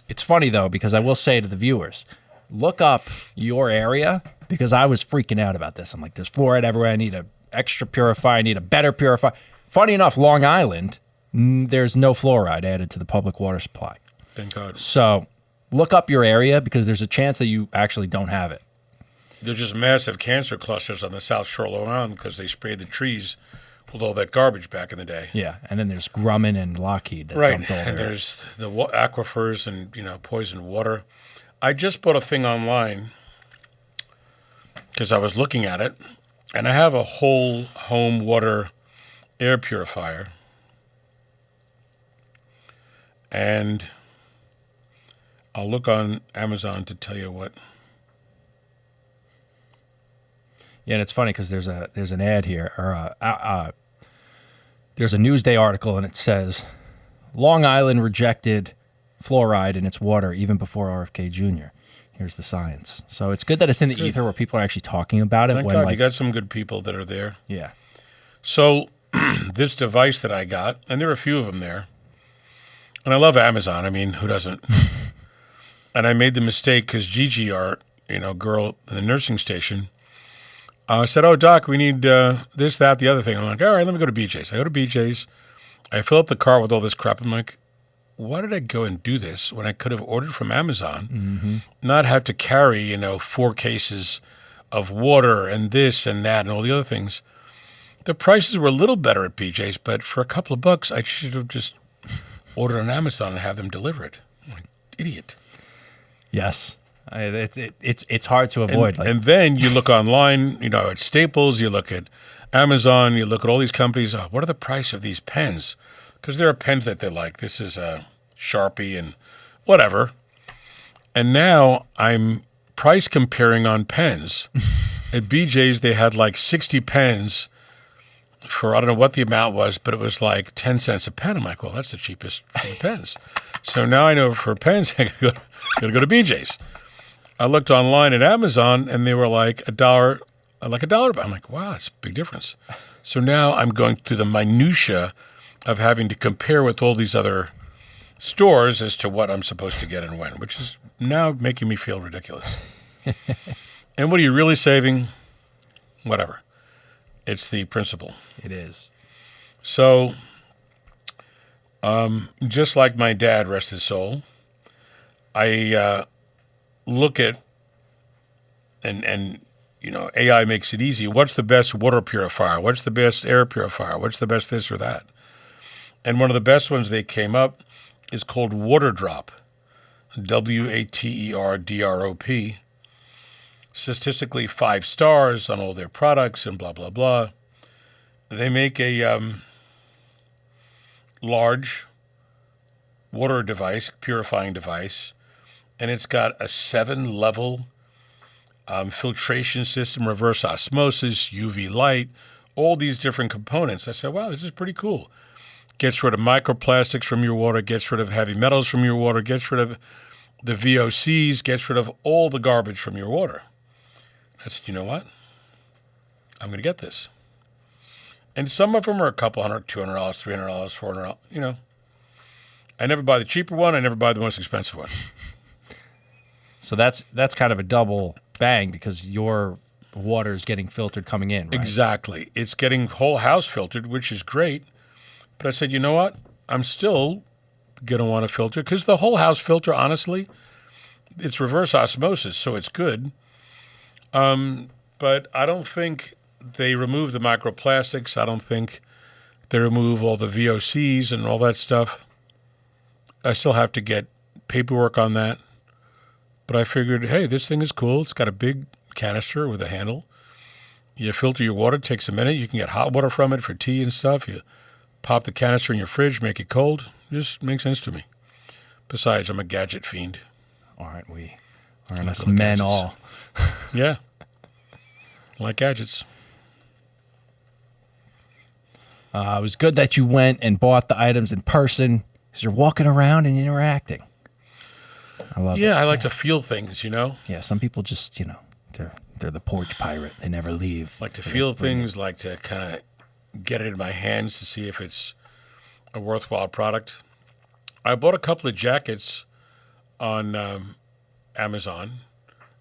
It's funny though because I will say to the viewers, look up your area because I was freaking out about this. I'm like, there's fluoride everywhere. I need an extra purifier. I need a better purifier. Funny enough, Long Island, there's no fluoride added to the public water supply. Thank God. So look up your area because there's a chance that you actually don't have it. There's just massive cancer clusters on the South Shore of Long Island because they sprayed the trees with all that garbage back in the day. Yeah, and then there's Grumman and Lockheed that right, dumped all and their... there's the aquifers and poisoned water. I just bought a thing online because I was looking at it, and I have a whole home water air purifier, and I'll look on Amazon to tell you what. Yeah, and it's funny because there's an ad here, or there's a Newsday article, and it says, Long Island rejected fluoride in its water even before RFK Jr. Here's the science. So it's good that it's in the ether where people are actually talking about it. Thank God, you got some good people that are there. Yeah. So this device that I got, and there are a few of them there, and I love Amazon. I mean, who doesn't? And I made the mistake because Gigi, our girl in the nursing station, said, "Oh, Doc, we need this, that, the other thing." I'm like, "All right, let me go to BJ's." I go to BJ's. I fill up the car with all this crap. I'm like, why did I go and do this when I could have ordered from Amazon, not have to carry, 4 cases of water and this and that and all the other things? The prices were a little better at BJ's, but for a couple of bucks, I should have just ordered on Amazon and have them deliver it. I'm like, idiot. Yes. It's hard to avoid. And then you look online, at Staples, you look at Amazon, you look at all these companies. Oh, what are the price of these pens? Because there are pens that they like. This is a Sharpie and whatever. And now I'm price comparing on pens. At BJ's, they had like 60 pens for, I don't know what the amount was, but it was like 10 cents a pen. I'm like, well, that's the cheapest for the pens. So now I know for pens, I gotta go to BJ's. I looked online at Amazon, and they were like $1. I'm like, wow, that's a big difference. So now I'm going through the minutia of having to compare with all these other stores as to what I'm supposed to get and when, which is now making me feel ridiculous. And what are you really saving? Whatever. It's the principle. It is. So, just like my dad, rest his soul, I look at, and AI makes it easy. What's the best water purifier? What's the best air purifier? What's the best this or that? And one of the best ones they came up is called Water Drop, WATERDROP. Statistically 5 stars on all their products and blah, blah, blah. They make a large water device, purifying device, and it's got a 7-level filtration system, reverse osmosis, UV light, all these different components. I said, wow, this is pretty cool. Gets rid of microplastics from your water, gets rid of heavy metals from your water, gets rid of the VOCs, gets rid of all the garbage from your water. I said, you know what? I'm going to get this. And some of them are a couple $100, $200, $300, $400. I never buy the cheaper one. I never buy the most expensive one. So that's kind of a double bang because your water is getting filtered coming in, right? Exactly. It's getting whole house filtered, which is great. But I said, you know what? I'm still going to want to filter because the whole house filter, honestly, it's reverse osmosis, so it's good. But I don't think they remove the microplastics. I don't think they remove all the VOCs and all that stuff. I still have to get paperwork on that. But I figured, hey, this thing is cool. It's got a big canister with a handle. You filter your water. It takes a minute. You can get hot water from it for tea and stuff. You pop the canister in your fridge, make it cold. It just makes sense to me. Besides, I'm a gadget fiend. Aren't we? Aren't us men gadgets. all? Yeah. I like gadgets. It was good that you went and bought the items in person because you're walking around and interacting. I love it. Yeah, I like to feel things, Yeah, some people just, they're the porch pirate. They never leave. Like to feel things, like to kind of get it in my hands to see if it's a worthwhile product. I bought a couple of jackets on Amazon,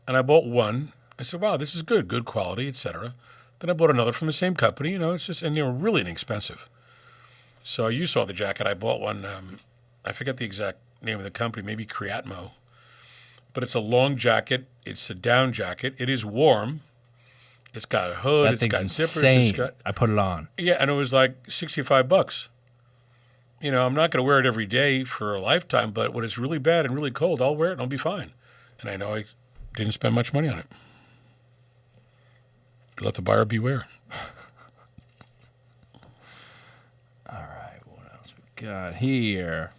and I bought one. I said, wow, this is good quality, etc. Then I bought another from the same company, it's just, and they were really inexpensive. So you saw the jacket. I bought one, I forget the exact name of the company, maybe Creatmo. But it's a long jacket. It's a down jacket. It is warm. It's got a hood. It's got insane. zippers. I put it on. Yeah, and it was like $65. I'm not going to wear it every day for a lifetime, but when it's really bad and really cold, I'll wear it and I'll be fine. And I know I didn't spend much money on it. Let the buyer beware. All right, what else we got here?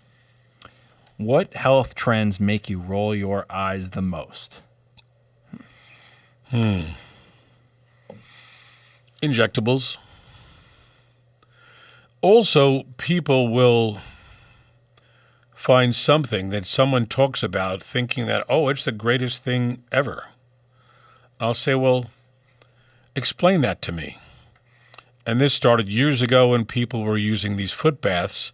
What health trends make you roll your eyes the most? Injectables. Also, people will find something that someone talks about thinking that, oh, it's the greatest thing ever. I'll say, well, explain that to me. And this started years ago when people were using these foot baths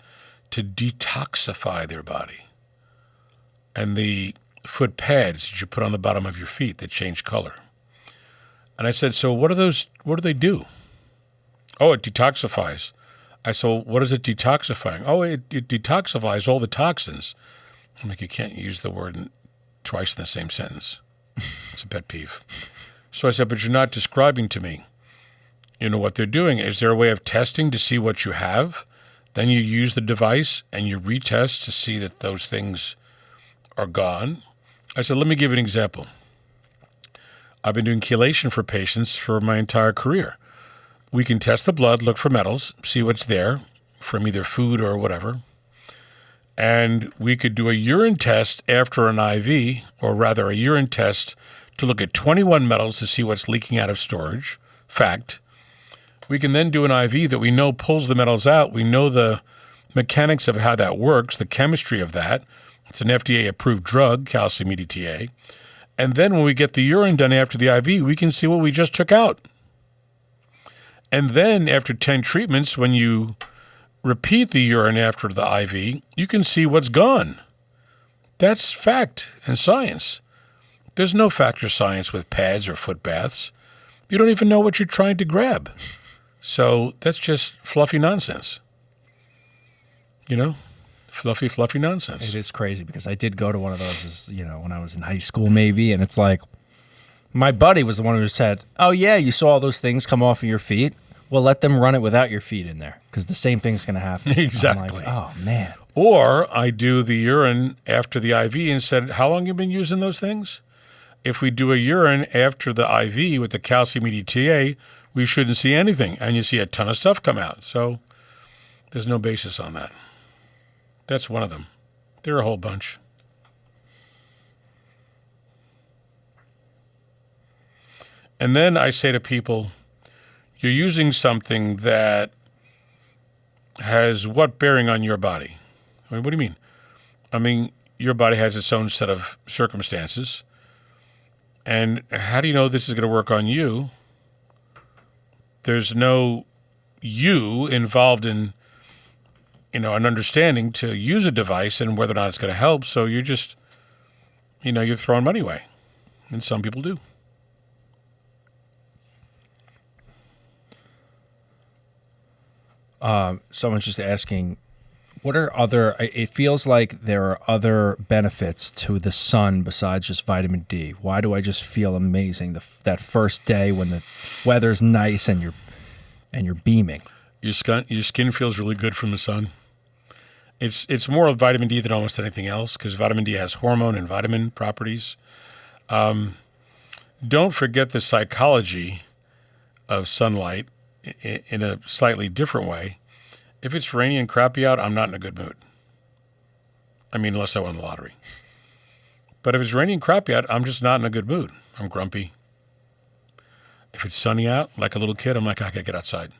to detoxify their body. And the foot pads that you put on the bottom of your feet that change color. And I said, so what do they do? Oh, it detoxifies. I said, well, what is it detoxifying? Oh, it detoxifies all the toxins. I'm like, you can't use the word twice in the same sentence. It's a pet peeve. So I said, but you're not describing to me, what they're doing. Is there a way of testing to see what you have? Then you use the device and you retest to see that those things are gone. I said, let me give you an example. I've been doing chelation for patients for my entire career. We can test the blood, look for metals, see what's there from either food or whatever. And we could do a urine test after an IV, or rather a urine test to look at 21 metals to see what's leaking out of storage. Fact. We can then do an IV that we know pulls the metals out. We know the mechanics of how that works, the chemistry of that. It's an FDA-approved drug, calcium EDTA. And then when we get the urine done after the IV, we can see what we just took out. And then after 10 treatments, when you repeat the urine after the IV, you can see what's gone. That's fact and science. There's no fact or science with pads or foot baths. You don't even know what you're trying to grab. So that's just fluffy nonsense. You know? Fluffy nonsense. It is crazy because I did go to one of those, when I was in high school maybe, and it's like, my buddy was the one who said, oh yeah, you saw all those things come off of your feet? Well, let them run it without your feet in there because the same thing's going to happen. Exactly. I'm like, oh, man. Or I do the urine after the IV and said, how long have you been using those things? If we do a urine after the IV with the calcium EDTA, we shouldn't see anything. And you see a ton of stuff come out. So there's no basis on that. That's one of them. There are a whole bunch. And then I say to people, you're using something that has what bearing on your body? I mean, what do you mean? I mean, your body has its own set of circumstances. And how do you know this is going to work on you? There's no you involved in, an understanding to use a device and whether or not it's going to help. So you're just, you're throwing money away. And some people do. Someone's just asking, it feels like there are other benefits to the sun besides just vitamin D. Why do I just feel amazing that first day when the weather's nice and you're beaming? Your skin feels really good from the sun. It's more of vitamin D than almost anything else because vitamin D has hormone and vitamin properties. Don't forget the psychology of sunlight in a slightly different way. If it's rainy and crappy out, I'm not in a good mood. I mean, unless I won the lottery. But if it's rainy and crappy out, I'm just not in a good mood. I'm grumpy. If it's sunny out, like a little kid, I'm like, I gotta get outside.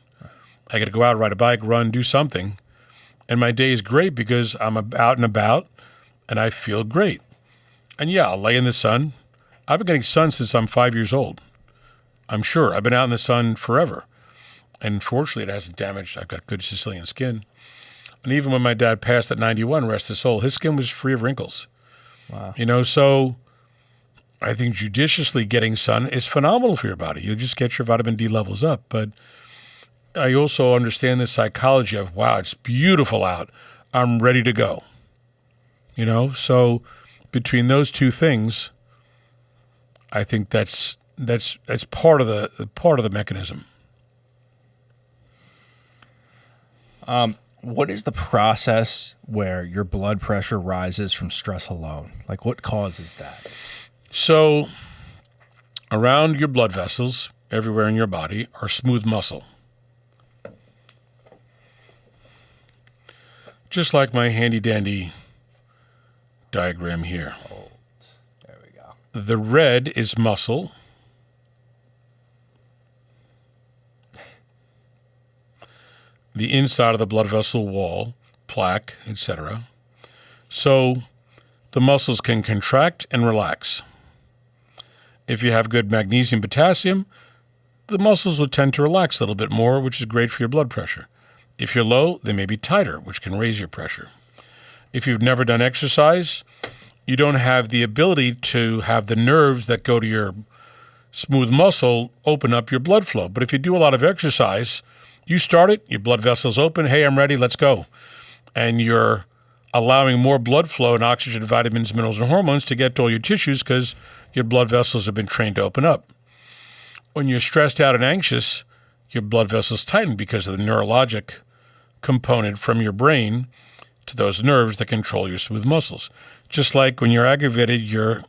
I gotta go out, ride a bike, run, do something. And my day is great because I'm out and about and I feel great. And yeah, I'll lay in the sun. I've been getting sun since I'm 5 years old. I'm sure. I've been out in the sun forever. And fortunately, it hasn't damaged. I've got good Sicilian skin. And even when my dad passed at 91, rest his soul, his skin was free of wrinkles. Wow. So I think judiciously getting sun is phenomenal for your body. You'll just get your vitamin D levels up. But I also understand the psychology of, wow, it's beautiful out. I'm ready to go. So between those two things, I think that's part of the mechanism. What is the process where your blood pressure rises from stress alone? Like, what causes that? So, around your blood vessels, everywhere in your body, are smooth muscle. Just like my handy-dandy diagram here. There we go. The red is muscle. The inside of the blood vessel wall, plaque, etc. So the muscles can contract and relax. If you have good magnesium, potassium, the muscles will tend to relax a little bit more, which is great for your blood pressure. If you're low, they may be tighter, which can raise your pressure. If you've never done exercise, you don't have the ability to have the nerves that go to your smooth muscle open up your blood flow. But if you do a lot of exercise, you start it, your blood vessels open, hey, I'm ready, let's go. And you're allowing more blood flow and oxygen, vitamins, minerals, and hormones to get to all your tissues because your blood vessels have been trained to open up. When you're stressed out and anxious, your blood vessels tighten because of the neurologic component from your brain to those nerves that control your smooth muscles. Just like when you're aggravated, your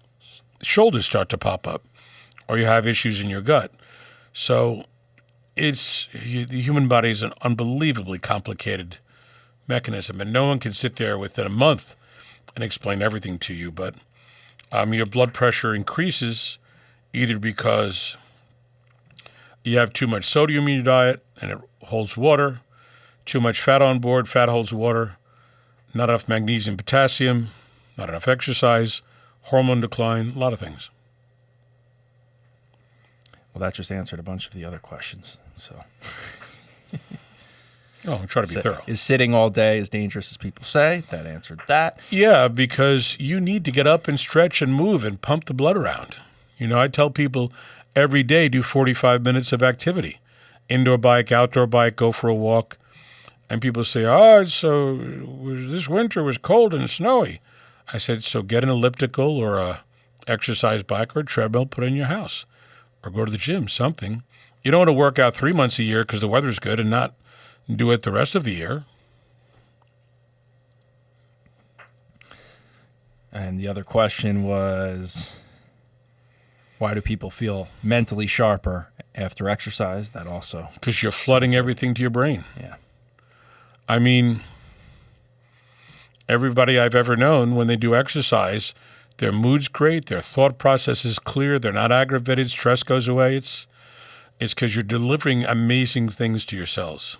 shoulders start to pop up, or you have issues in your gut. So the human body is an unbelievably complicated mechanism, and no one can sit there within a month and explain everything to you. But your blood pressure increases either because you have too much sodium in your diet and it holds water, too much fat on board, fat holds water, not enough magnesium, potassium, not enough exercise, hormone decline, a lot of things. Well, that just answered a bunch of the other questions. So, I try to be thorough. Is sitting all day as dangerous as people say? That answered that. Yeah, because you need to get up and stretch and move and pump the blood around. I tell people every day do 45 minutes of activity. Indoor bike, outdoor bike, go for a walk. And people say, so this winter was cold and snowy. I said, so get an elliptical or a exercise bike or a treadmill, put it in your house. Or go to the gym, something. You don't want to work out 3 months a year because the weather's good and not do it the rest of the year. And the other question was, why do people feel mentally sharper after exercise? That also. Because you're flooding everything to your brain. Yeah. I mean, everybody I've ever known, when they do exercise, their mood's great, their thought process is clear, they're not aggravated, stress goes away. It's because you're delivering amazing things to your cells.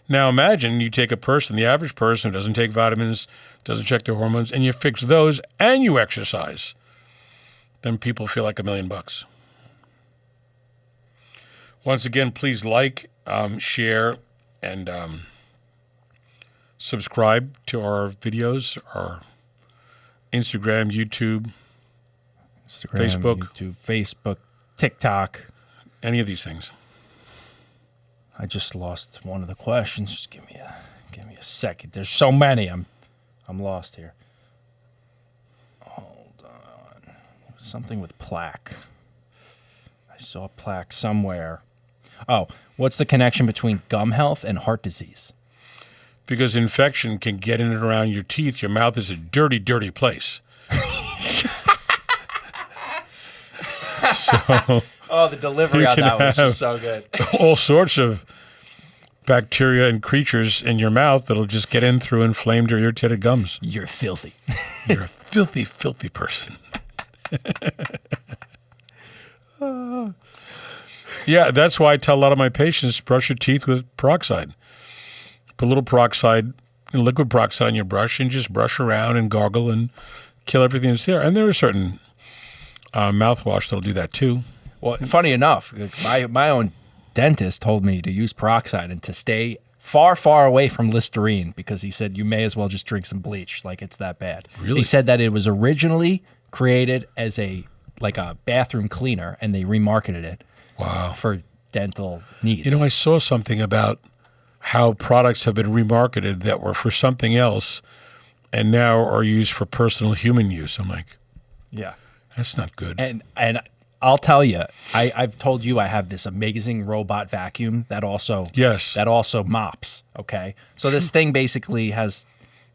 Now imagine you take a person, the average person who doesn't take vitamins, doesn't check their hormones, and you fix those and you exercise. Then people feel like $1 million. Once again, please like, share, and subscribe to our videos, our Instagram, YouTube, Facebook, TikTok. Any of these things. I just lost one of the questions. Just give me a second. There's so many. I'm lost here. Hold on. Something with plaque. I saw plaque somewhere. Oh, what's the connection between gum health and heart disease? Because infection can get in and around your teeth. Your mouth is a dirty, dirty place. Oh, the delivery on that was just so good. All sorts of bacteria and creatures in your mouth that'll just get in through inflamed or irritated gums. You're filthy. You're a filthy, filthy person. Yeah, that's why I tell a lot of my patients, brush your teeth with peroxide. Put a little peroxide, liquid peroxide on your brush and just brush around and gargle and kill everything that's there. And there are certain mouthwash that'll do that too. Well, funny enough, my own dentist told me to use peroxide and to stay far, far away from Listerine because he said you may as well just drink some bleach, like it's that bad. Really? He said that it was originally created as a bathroom cleaner and they remarketed it. Wow. For dental needs. I saw something about how products have been remarketed that were for something else and now are used for personal human use. I'm like, yeah, that's not good. And I'll tell you, I've told you I have this amazing robot vacuum that also mops. Okay, so this thing basically has,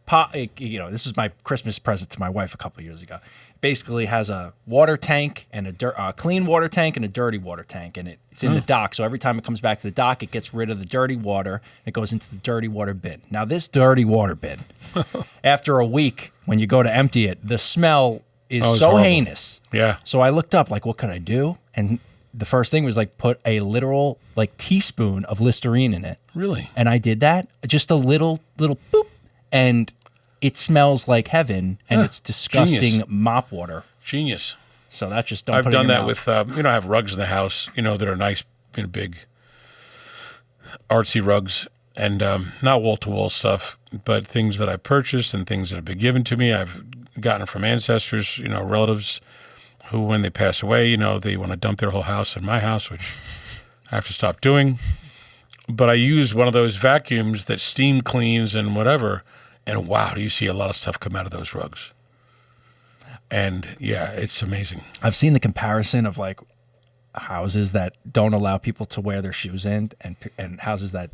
this is my Christmas present to my wife a couple of years ago. Basically has a water tank and a clean water tank and a dirty water tank, and it's in the dock. So every time it comes back to the dock, it gets rid of the dirty water. And it goes into the dirty water bin. Now this dirty water bin, after a week, when you go to empty it, the smell is so horrible. Heinous. Yeah. So I looked up, what could I do? And the first thing was put a literal teaspoon of Listerine in it. Really? And I did that, just a little boop, and it smells like heaven, and it's disgusting Genius. Mop water. Genius. So that just don't I've put it in done your that mouth. with, I have rugs in the house, that are nice, big, artsy rugs, and not wall-to-wall stuff, but things that I purchased and things that have been given to me. I've gotten from ancestors, relatives who, when they pass away, they want to dump their whole house in my house, which I have to stop doing. But I use one of those vacuums that steam cleans and whatever, and wow, do you see a lot of stuff come out of those rugs. And yeah, it's amazing. I've seen the comparison of houses that don't allow people to wear their shoes in and houses that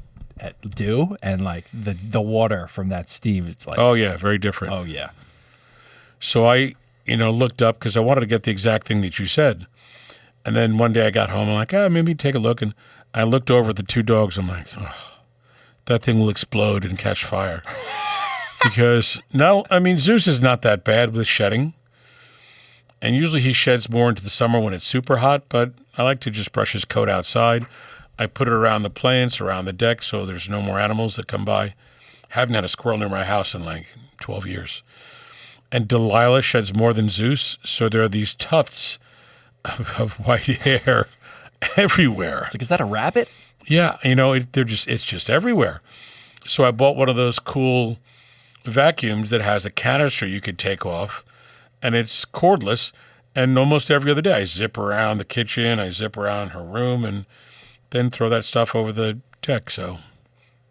do, and like the water from that steam, it's like, Oh, yeah, very different. oh yeah. So I, looked up because I wanted to get the exact thing that you said. And then one day I got home, I'm like, maybe take a look. And I looked over at the two dogs. I'm like, oh, that thing will explode and catch fire. Because Zeus is not that bad with shedding. And usually he sheds more into the summer when it's super hot, but I like to just brush his coat outside. I put it around the plants, around the deck, so there's no more animals that come by. Haven't had a squirrel near my house in like 12 years. And Delilah sheds more than Zeus, so there are these tufts of white hair everywhere. It's like, is that a rabbit? Yeah, it's just everywhere. So I bought one of those cool vacuums that has a canister you could take off, and it's cordless. And almost every other day, I zip around the kitchen, I zip around her room, and then throw that stuff over the deck. So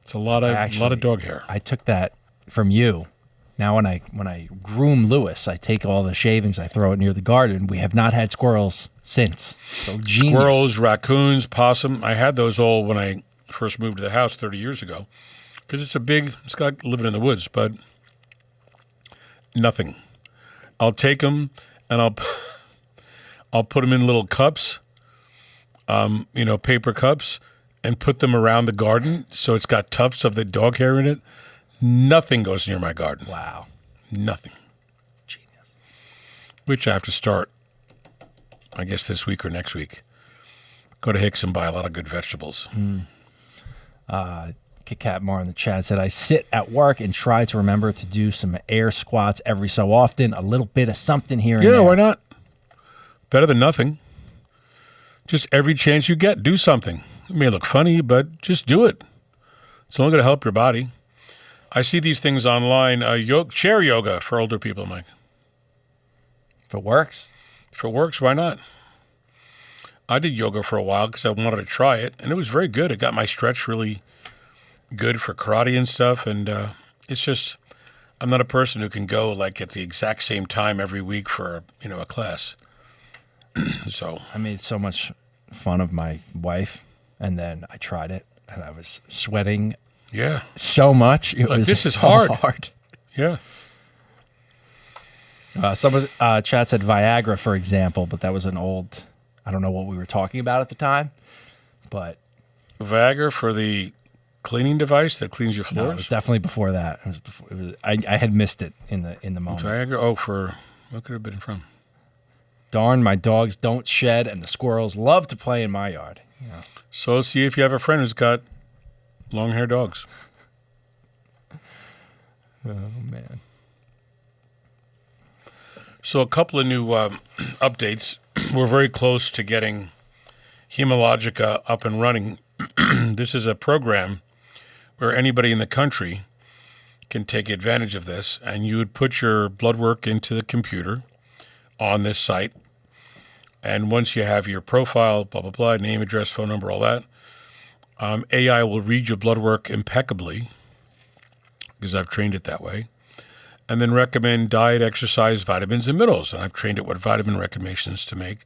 it's a lot of dog hair. I took that from you. Now when I groom Lewis, I take all the shavings, I throw it near the garden. We have not had squirrels since. So genius. Squirrels, raccoons, possum. I had those all when I first moved to the house 30 years ago, because it's like living in the woods, but nothing. I'll take them and I'll put them in little cups, paper cups, and put them around the garden so it's got tufts of the dog hair in it. Nothing goes near my garden. Wow. Nothing. Genius. Which I have to start, I guess, this week or next week. Go to Hicks and buy a lot of good vegetables. Kit Kat Mar in the chat said, I sit at work and try to remember to do some air squats every so often, a little bit of something here and there. Yeah, why not? Better than nothing. Just every chance you get, do something. It may look funny, but just do it. It's only going to help your body. I see these things online, chair yoga for older people, Mike. If it works. If it works, why not? I did yoga for a while because I wanted to try it, and it was very good. It got my stretch really good for karate and stuff, and it's just, I'm not a person who can go like at the exact same time every week for, a class. So I made so much fun of my wife, and then I tried it, and I was sweating so much. It was this is hard. Yeah. Some of the chat said Viagra, for example, but that was an old, I don't know what we were talking about at the time, but. Viagra for the cleaning device that cleans your floors? No, it was definitely before that. I had missed it in the moment. Viagra? For, what could it have been from? Darn, my dogs don't shed, and the squirrels love to play in my yard. Yeah. So see if you have a friend who's got long-haired dogs. Oh, man. So a couple of new updates. We're very close to getting Hemologica up and running. This is a program where anybody in the country can take advantage of this, and you would put your blood work into the computer on this site. And once you have your profile, blah, blah, blah, name, address, phone number, all that, AI will read your blood work impeccably, because I've trained it that way, and then recommend diet, exercise, vitamins, and minerals. And I've trained it what vitamin recommendations to make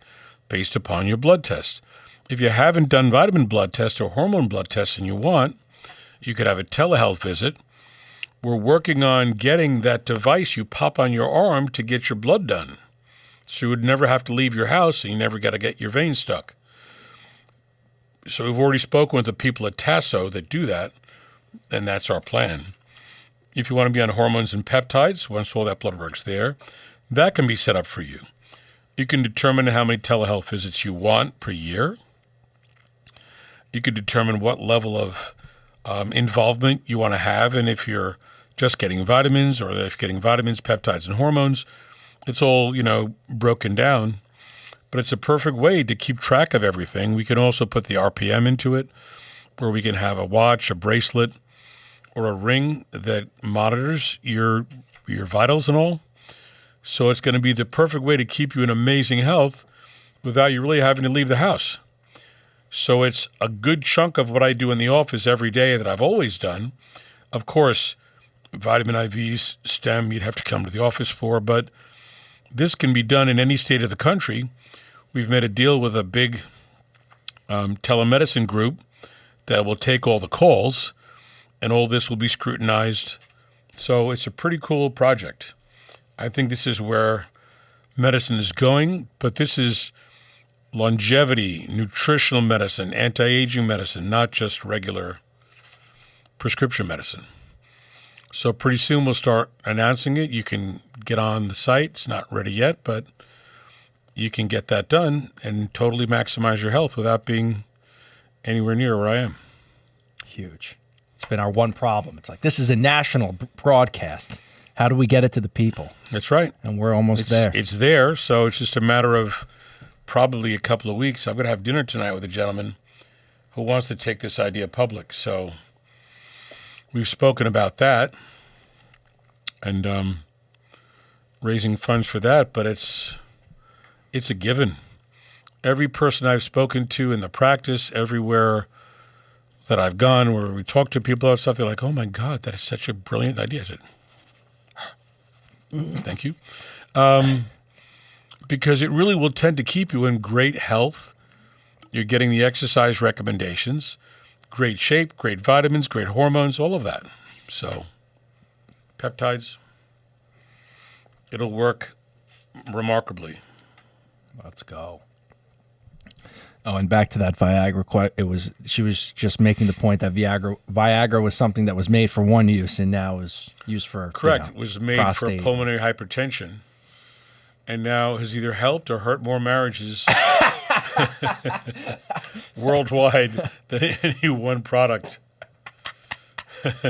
based upon your blood test. If you haven't done vitamin blood test or hormone blood tests and you want, you could have a telehealth visit. We're working on getting that device you pop on your arm to get your blood done. So you would never have to leave your house and you never got to get your veins stuck. So we've already spoken with the people at Tasso that do that, and that's our plan. If you want to be on hormones and peptides, once all that blood work's there, that can be set up for you. You can determine how many telehealth visits you want per year. You can determine what level of involvement you want to have, and if you're just getting vitamins or if you're getting vitamins, peptides, and hormones, it's all, broken down. But it's a perfect way to keep track of everything. We can also put the RPM into it, where we can have a watch, a bracelet, or a ring that monitors your vitals and all. So it's going to be the perfect way to keep you in amazing health without you really having to leave the house. So it's a good chunk of what I do in the office every day that I've always done. Of course, vitamin IVs, STEM, you'd have to come to the office for, but this can be done in any state of the country. We've made a deal with a big telemedicine group that will take all the calls. and all this will be scrutinized. So it's a pretty cool project. I think this is where medicine is going, but this is longevity, nutritional medicine, anti-aging medicine, not just regular prescription medicine. So pretty soon we'll start announcing it. You can get on the site. It's not ready yet, but you can get that done and totally maximize your health without being anywhere near where I am. Huge. It's been our one problem. It's like, this is a national broadcast. How do we get it to the people? That's right. And we're almost there. It's there, so it's just a matter of probably a couple of weeks. I'm going to have dinner tonight with a gentleman who wants to take this idea public. So we've spoken about that and raising funds for that, but it's a given. Every person I've spoken to in the practice, everywhere that I've gone where we talk to people about stuff, they're like, oh my God, that is such a brilliant idea. I said, thank you. Because it really will tend to keep you in great health. You're getting the exercise recommendations, great shape, great vitamins, great hormones, all of that. So peptides, it'll work remarkably. Let's go. Oh, and back to that Viagra. She was just making the point that Viagra was something that was made for one use and now is used for correct. It was made prostate. For pulmonary hypertension, and now has either helped or hurt more marriages worldwide than any one product. Oh,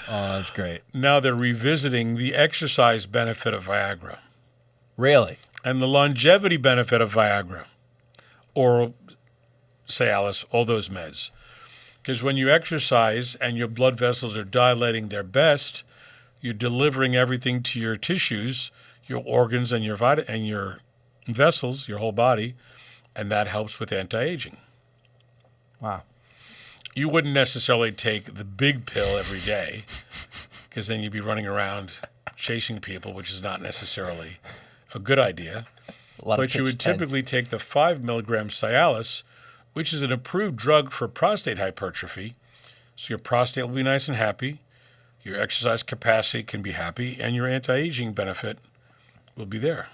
that's great. Now they're revisiting the exercise benefit of Viagra. Really? And the longevity benefit of Viagra, oral, Cialis, all those meds. Because when you exercise and your blood vessels are dilating their best, you're delivering everything to your tissues, your organs, and your vessels, your whole body, and that helps with anti-aging. Wow. You wouldn't necessarily take the big pill every day, because then you'd be running around chasing people, which is not necessarily a good idea. But you would typically take the 5 milligram Cialis, which is an approved drug for prostate hypertrophy. So your prostate will be nice and happy, your exercise capacity can be happy, and your anti-aging benefit will be there.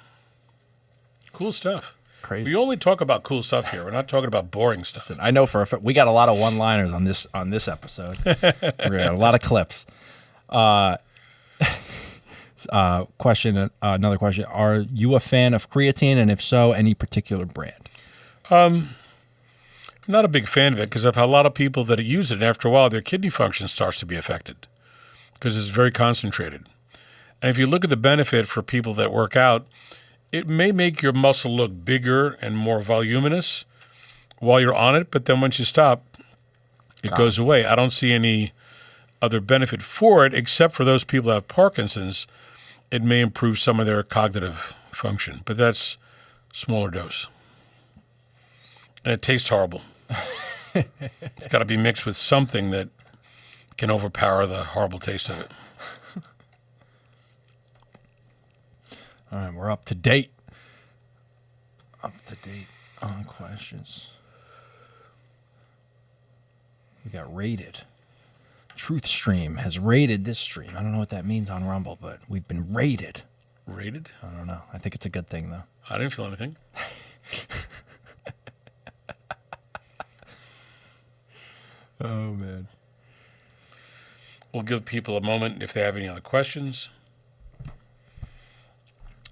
Cool stuff. Crazy. We only talk about cool stuff here. We're not talking about boring stuff. Listen, I know for a fact we got a lot of one-liners on this episode. We got a lot of clips. Another question. Are you a fan of creatine? And if so, any particular brand? I'm not a big fan of it because I've had a lot of people that use it, and after a while, their kidney function starts to be affected because it's very concentrated. And if you look at the benefit for people that work out, it may make your muscle look bigger and more voluminous while you're on it, but then once you stop, it goes away. I don't see any other benefit for it except for those people that have Parkinson's. It may improve some of their cognitive function, but that's smaller dose. And it tastes horrible. It's got to be mixed with something that can overpower the horrible taste of it. All right, we're up to date. Up to date on questions. We got rated. Truth Stream has rated this stream. I don't know what that means on Rumble, but we've been rated. Rated? I don't know. I think it's a good thing, though. I didn't feel anything. Oh, man. We'll give people a moment if they have any other questions.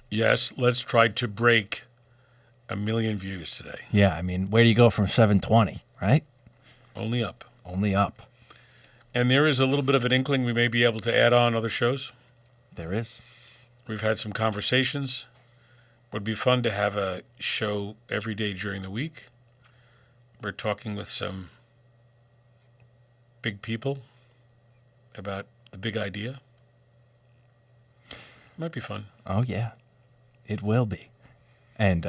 Yes, let's try to break 1 million views today. Yeah, I mean, where do you go from 720, right? Only up. Only up. And there is a little bit of an inkling we may be able to add on other shows. There is. We've had some conversations. Would be fun to have a show every day during the week. We're talking with some big people about the big idea. Might be fun. Oh, yeah. It will be. And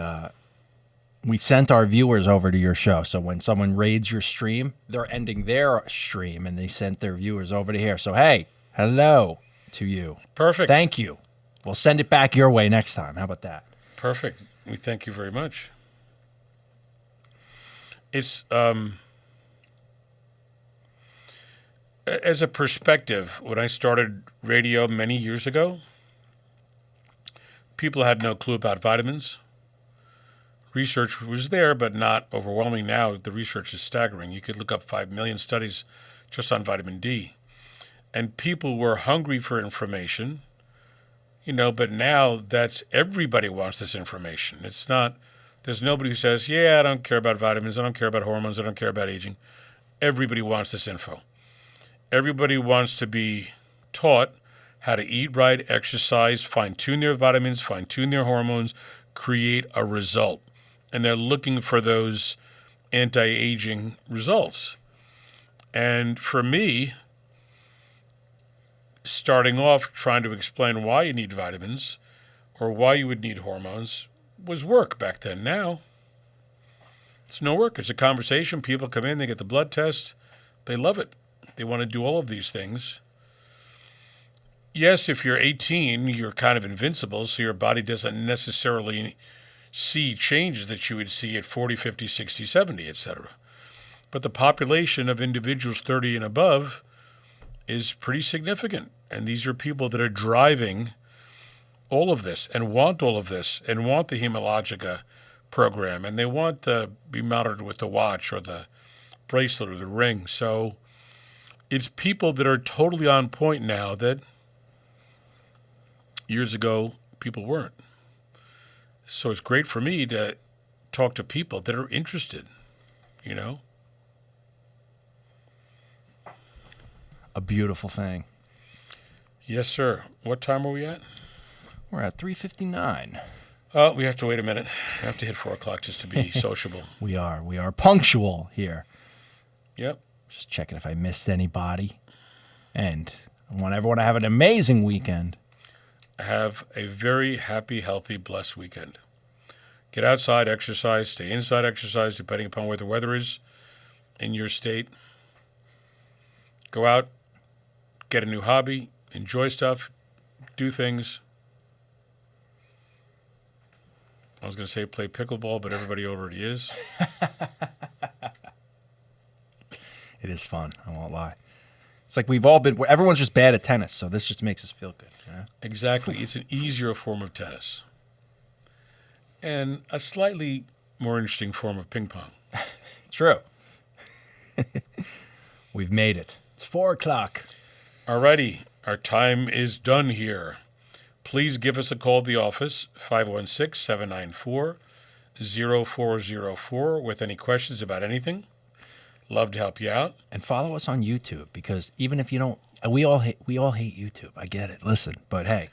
we sent our viewers over to your show. So when someone raids your stream, they're ending their stream, and they sent their viewers over to here. So, hey, hello to you. Perfect. Thank you. We'll send it back your way next time. How about that? Perfect. We thank you very much. It's As a perspective, when I started radio many years ago, people had no clue about vitamins. Research was there, but not overwhelming. Now the research is staggering. You could look up 5 million studies just on vitamin D. And people were hungry for information, but now everybody wants this information. It's not, there's nobody who says, yeah, I don't care about vitamins, I don't care about hormones, I don't care about aging. Everybody wants this info. Everybody wants to be taught how to eat right, exercise, fine-tune their vitamins, fine-tune their hormones, create a result. And they're looking for those anti-aging results. And for me, starting off trying to explain why you need vitamins or why you would need hormones was work back then. Now, it's no work. It's a conversation. People come in, they get the blood test. They love it. They want to do all of these things. Yes, if you're 18, you're kind of invincible, so your body doesn't necessarily see changes that you would see at 40, 50, 60, 70, etc. But the population of individuals 30 and above is pretty significant. And these are people that are driving all of this and want all of this and want the Hemologica program. And they want to be monitored with the watch or the bracelet or the ring. So it's people that are totally on point now that years ago people weren't. So it's great for me to talk to people that are interested, A beautiful thing. Yes, sir. What time are we at? We're at 3:59. Oh, we have to wait a minute. I have to hit 4 o'clock just to be sociable. We are punctual here. Yep. Just checking if I missed anybody. And I want everyone to have an amazing weekend. Have a very happy, healthy, blessed weekend. Get outside, exercise, stay inside, exercise, depending upon where the weather is in your state. Go out, get a new hobby, enjoy stuff, do things. I was going to say play pickleball, but everybody already is. It is fun, I won't lie. It's like everyone's just bad at tennis, so this just makes us feel good. Exactly. It's an easier form of tennis. And a slightly more interesting form of ping pong. True. We've made it. It's 4 o'clock. All righty. Our time is done here. Please give us a call at the office, 516-794-0404, with any questions about anything. Love to help you out. And follow us on YouTube, because even if you don't, we all hate YouTube. I get it. Listen, but hey,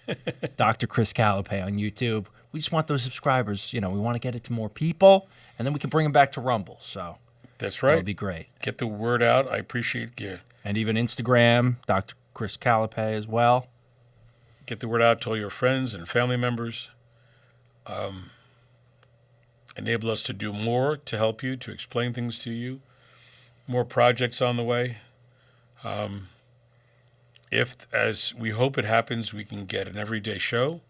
Dr. Chris Calapai on YouTube. We just want those subscribers. We want to get it to more people, and then we can bring them back to Rumble. So that's right. That would be great. Get the word out. I appreciate you. And even Instagram, Dr. Chris Calapai as well. Get the word out to all your friends and family members. Enable us to do more to help you, to explain things to you. More projects on the way. If, as we hope it happens, we can get an everyday show,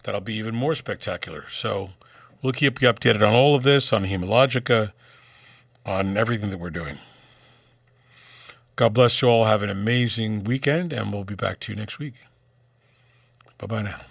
that'll be even more spectacular. So we'll keep you updated on all of this, on Hemologica, on everything that we're doing. God bless you all. Have an amazing weekend, and we'll be back to you next week. Bye-bye now.